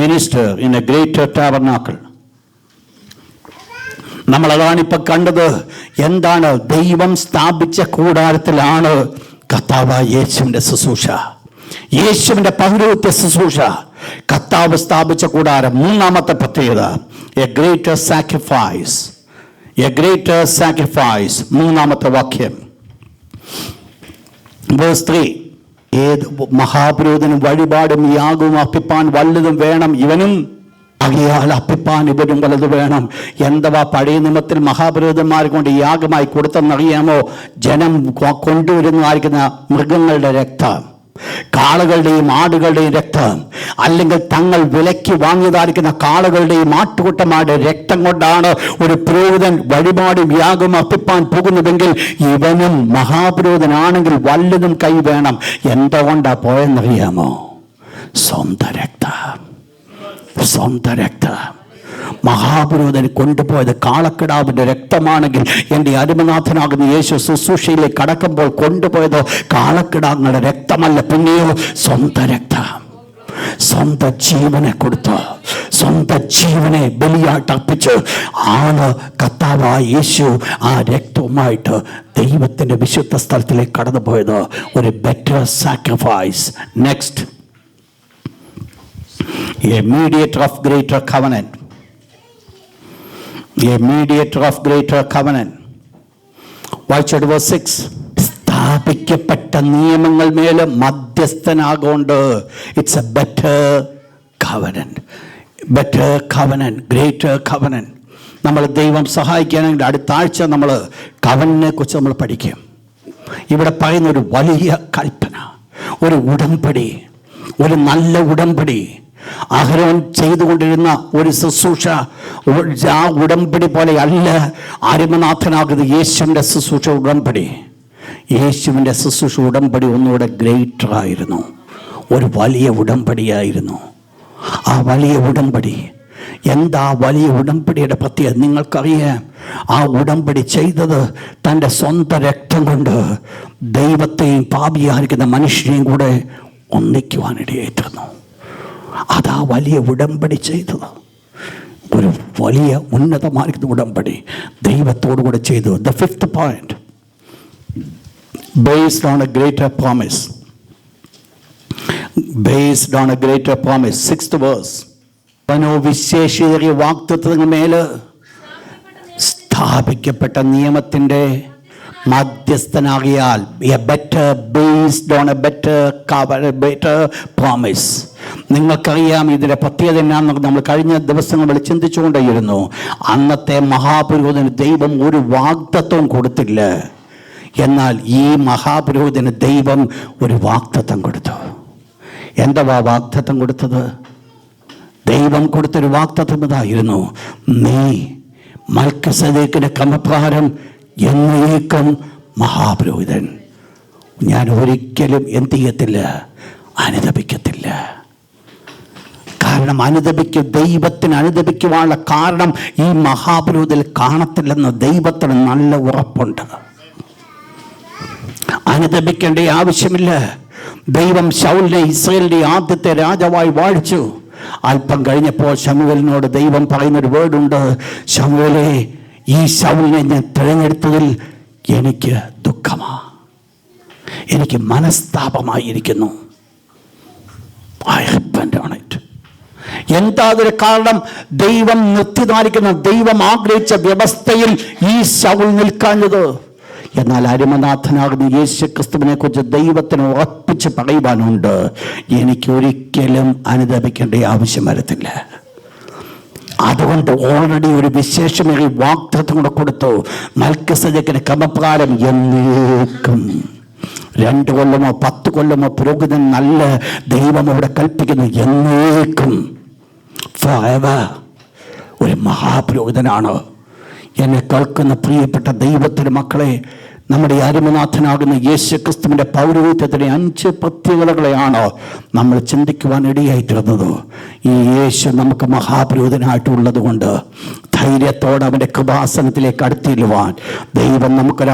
Minister in a greater tabernacle. നമ്മളതാണ് ഇപ്പൊ കണ്ടത്. എന്താണ്? ദൈവം സ്ഥാപിച്ച കൂടാരത്തിലാണ് കർത്താവായ യേശുവിൻ്റെ ശുശ്രൂഷ, യേശുവിൻ്റെ പൗരോഹിത്യ ശുശ്രൂഷ. കർത്താവ് സ്ഥാപിച്ച കൂടാരം. മൂന്നാമത്തെ പ്രത്യേകത, A greater sacrifice. A greater sacrifice. മൂന്നാമത്തെ വാക്യം, വേഴ്സ് 3. ഏത് മഹാപുരോഹിതനും വഴിപാടും യാഗവും അർപ്പിപ്പാൻ വല്ലതും വേണം, ഇവനും ആകയാൽ അർപ്പിപ്പാൻ ഇവനും വല്ലത് വേണം. എന്തുവാ പഴയ നിയമത്തിൽ മഹാപുരോഹിതന്മാർ കൊണ്ട് യാഗമായി കൊടുത്തെന്നറിയാമോ? ജനം കൊണ്ടുവരുന്നതായിരിക്കുന്ന മൃഗങ്ങളുടെ രക്തം, കാളകളുടെയും ആടുകളുടെയും രക്തം, അല്ലെങ്കിൽ തങ്ങൾ വിലയ്ക്ക് വാങ്ങിയതായിരിക്കുന്ന കാളകളുടെയും ആട്ടുകുട്ടന്മാരുടെ രക്തം കൊണ്ടാണ് ഒരു പുരോഹിതൻ വഴിപാടും യാഗം അർപ്പിപ്പാൻ പോകുന്നതെങ്കിൽ ഇവനും മഹാപുരോഹിതനാണെങ്കിൽ വല്ലതും കൈ വേണം. എന്തുകൊണ്ടാ പോയെന്നറിയാമോ? സ്വന്തം രക്തം. മഹാപുരോഹിതൻ കൊണ്ടുപോയത് കാളക്കിടാവിന്റെ രക്തമാണെങ്കിൽ എൻ്റെ അരുമനാഥനാകുന്ന യേശു ശുശ്രൂഷയിലേക്ക് കടക്കുമ്പോൾ കൊണ്ടുപോയത് കാളക്കിടാങ്ങളുടെ രക്തമല്ല, പിന്നെയോ സ്വന്തം രക്തം. സ്വന്തം ജീവനെ കൊടുത്ത്, സ്വന്തം ജീവനെ ബലിയായിട്ട് അർപ്പിച്ച് ആണ് കർത്താവായ യേശു ആ രക്തവുമായിട്ട് ദൈവത്തിൻ്റെ വിശുദ്ധ സ്ഥലത്തിലേക്ക് കടന്നുപോയത്. ഒരു better sacrifice. Next, a mediator of greater covenant. A mediator of greater covenant. വായിച്ചോട് verse 6. സ്ഥാപിക്കപ്പെട്ട നിയമങ്ങൾ മേലെ മധ്യസ്ഥനാകൊണ്ട്. It's a better covenant, better covenant, greater covenant. നമ്മൾ ദൈവം സഹായിക്കുകയാണെങ്കിൽ അടുത്ത ആഴ്ച നമ്മൾ കവനനെ കുറിച്ച് നമ്മൾ പഠിക്കും. ഇവിടെ പറയുന്ന ഒരു വലിയ കൽപ്പന, ഒരു ഉടമ്പടി, ഒരു നല്ല ഉടമ്പടി. അഹരോൻ ചെയ്തുകൊണ്ടിരുന്ന ഒരു ശുശ്രൂഷ ആ ഉടമ്പടി പോലെ അല്ല ആരമനാഥനാകുന്നത് യേശുവിൻ്റെ ശുശ്രൂഷ ഉടമ്പടി. യേശുവിൻ്റെ ശുശ്രൂഷ ഉടമ്പടി ഒന്നുകൂടെ ഗ്രേറ്റർ ആയിരുന്നു, ഒരു വലിയ ഉടമ്പടിയായിരുന്നു. ആ വലിയ ഉടമ്പടി എന്താ? വലിയ ഉടമ്പടിയുടെ പ്രത്യേകത നിങ്ങൾക്കറിയാം. ആ ഉടമ്പടി ചെയ്തത് തൻ്റെ സ്വന്തം രക്തം കൊണ്ട് ദൈവത്തെയും പാപിയായിരിക്കുന്ന മനുഷ്യനെയും കൂടെ ഒന്നിക്കുവാനിടയായിരുന്നു. അതാ വലിയ ഉടമ്പടി ചെയ്തത്. ഒരു വലിയ ഉന്നതമായിരിക്കുന്ന ഉടമ്പടി ദൈവത്തോടു കൂടെ ചെയ്തു. The fifth point, based on a greater promise. Based on a greater promise. Sixth verse. വിശേഷിതമായ വാഗ്ദത്തത്തിന് മേല് സ്ഥാപിക്കപ്പെട്ട നിയമത്തിൻ്റെ മധ്യസ്ഥനാകിയാൽ, a better, based on a better covenant, better promise. നിങ്ങൾക്കറിയാം ഇതിൻ്റെ പ്രത്യേകത എന്നാണെന്ന് നമ്മൾ കഴിഞ്ഞ ദിവസങ്ങളിൽ ചിന്തിച്ചുകൊണ്ടേയിരുന്നു. അന്നത്തെ മഹാപുരോഹിതന് ദൈവം ഒരു വാഗ്ദത്തവും കൊടുത്തില്ല. എന്നാൽ ഈ മഹാപുരോഹിതന് ദൈവം ഒരു വാഗ്ദത്തം കൊടുത്തു. എന്താ വാഗ്ദത്തം കൊടുത്തത്? ദൈവം കൊടുത്തൊരു വാഗ്ദത്തം ഇതായിരുന്നു: നീ മൽക്കീസേദെക്കിന്റെ ക്രമപ്രകാരം എന്നേക്കും മഹാപുരോഹിതൻ. ഞാൻ ഒരിക്കലും എന്ത് ചെയ്യത്തില്ല? അനുദപിക്കത്തില്ല. കാരണം ദൈവത്തിന് അനുദപിക്കുവാനുള്ള കാരണം ഈ മഹാപുരോഹിതൻ കാണത്തില്ലെന്ന് ദൈവത്തിന് നല്ല ഉറപ്പുണ്ട്. അനുദപിക്കേണ്ട ആവശ്യമില്ല. ദൈവം ശൗലിനെ ഇസ്രായേലിന്റെ ആദ്യത്തെ രാജാവായി വാഴിച്ചു. അല്പം കഴിഞ്ഞപ്പോൾ ശമൂവേലിനോട് ദൈവം പറയുന്നൊരു വേർഡുണ്ട്: ശമൂവേലേ, ഈ ശൗലിനെ ഞാൻ തിരഞ്ഞെടുത്തതിൽ എനിക്ക് ദുഃഖമാ, എനിക്ക് മനസ്താപമായിരിക്കുന്നു. I repent on it. എന്താ അതിന് കാരണം? ദൈവം നിർത്തിതാരിക്കുന്ന, ദൈവം ആഗ്രഹിച്ച വ്യവസ്ഥയിൽ ഈ ശൗൽ നിൽക്കാഞ്ഞത്. എന്നാൽ അരിമനാഥനാകുന്ന യേശു ക്രിസ്തുവിനെ കുറിച്ച് ദൈവത്തിന് ഉറപ്പിച്ച് പറയുവാനുണ്ട്: എനിക്ക് ഒരിക്കലും അനുദപിക്കേണ്ട ആവശ്യം വരത്തില്ല. അതുകൊണ്ട് ഓൾറെഡി ഒരു വിശേഷമേറിയ വാഗ്ദത്തം കൂടെ കൊടുത്തു. മൽക്കീസേദെക്കിന്റെ ക്രമപ്രകാരം എന്നേക്കും. 2 കൊല്ലമോ 10 കൊല്ലമോ പുരോഹിതൻ നല്ല ദൈവം അവിടെ കൽപ്പിക്കുന്നു. എന്നേക്കും, forever. ഒരു മഹാപുരോഹിതനാണ്. എന്നെ കേൾക്കുന്ന പ്രിയപ്പെട്ട ദൈവത്തിൻ്റെ മക്കളെ, നമ്മുടെ അരിമനാഥനാകുന്ന യേശു ക്രിസ്തുവിൻ്റെ പൗരോഹിത്യത്തിൻ്റെ 5 പ്രത്യേകതകളെയാണ് നമ്മൾ ചിന്തിക്കുവാൻ ഇടയായിത്തീർന്നത്. ഈ യേശു നമുക്ക് മഹാപുരോഹിതനായിട്ടുള്ളത് കൊണ്ട് ധൈര്യത്തോടെ അവൻ്റെ കൃപാസനത്തിലേക്ക് അടുത്തിരുവാൻ ദൈവം നമുക്കൊരു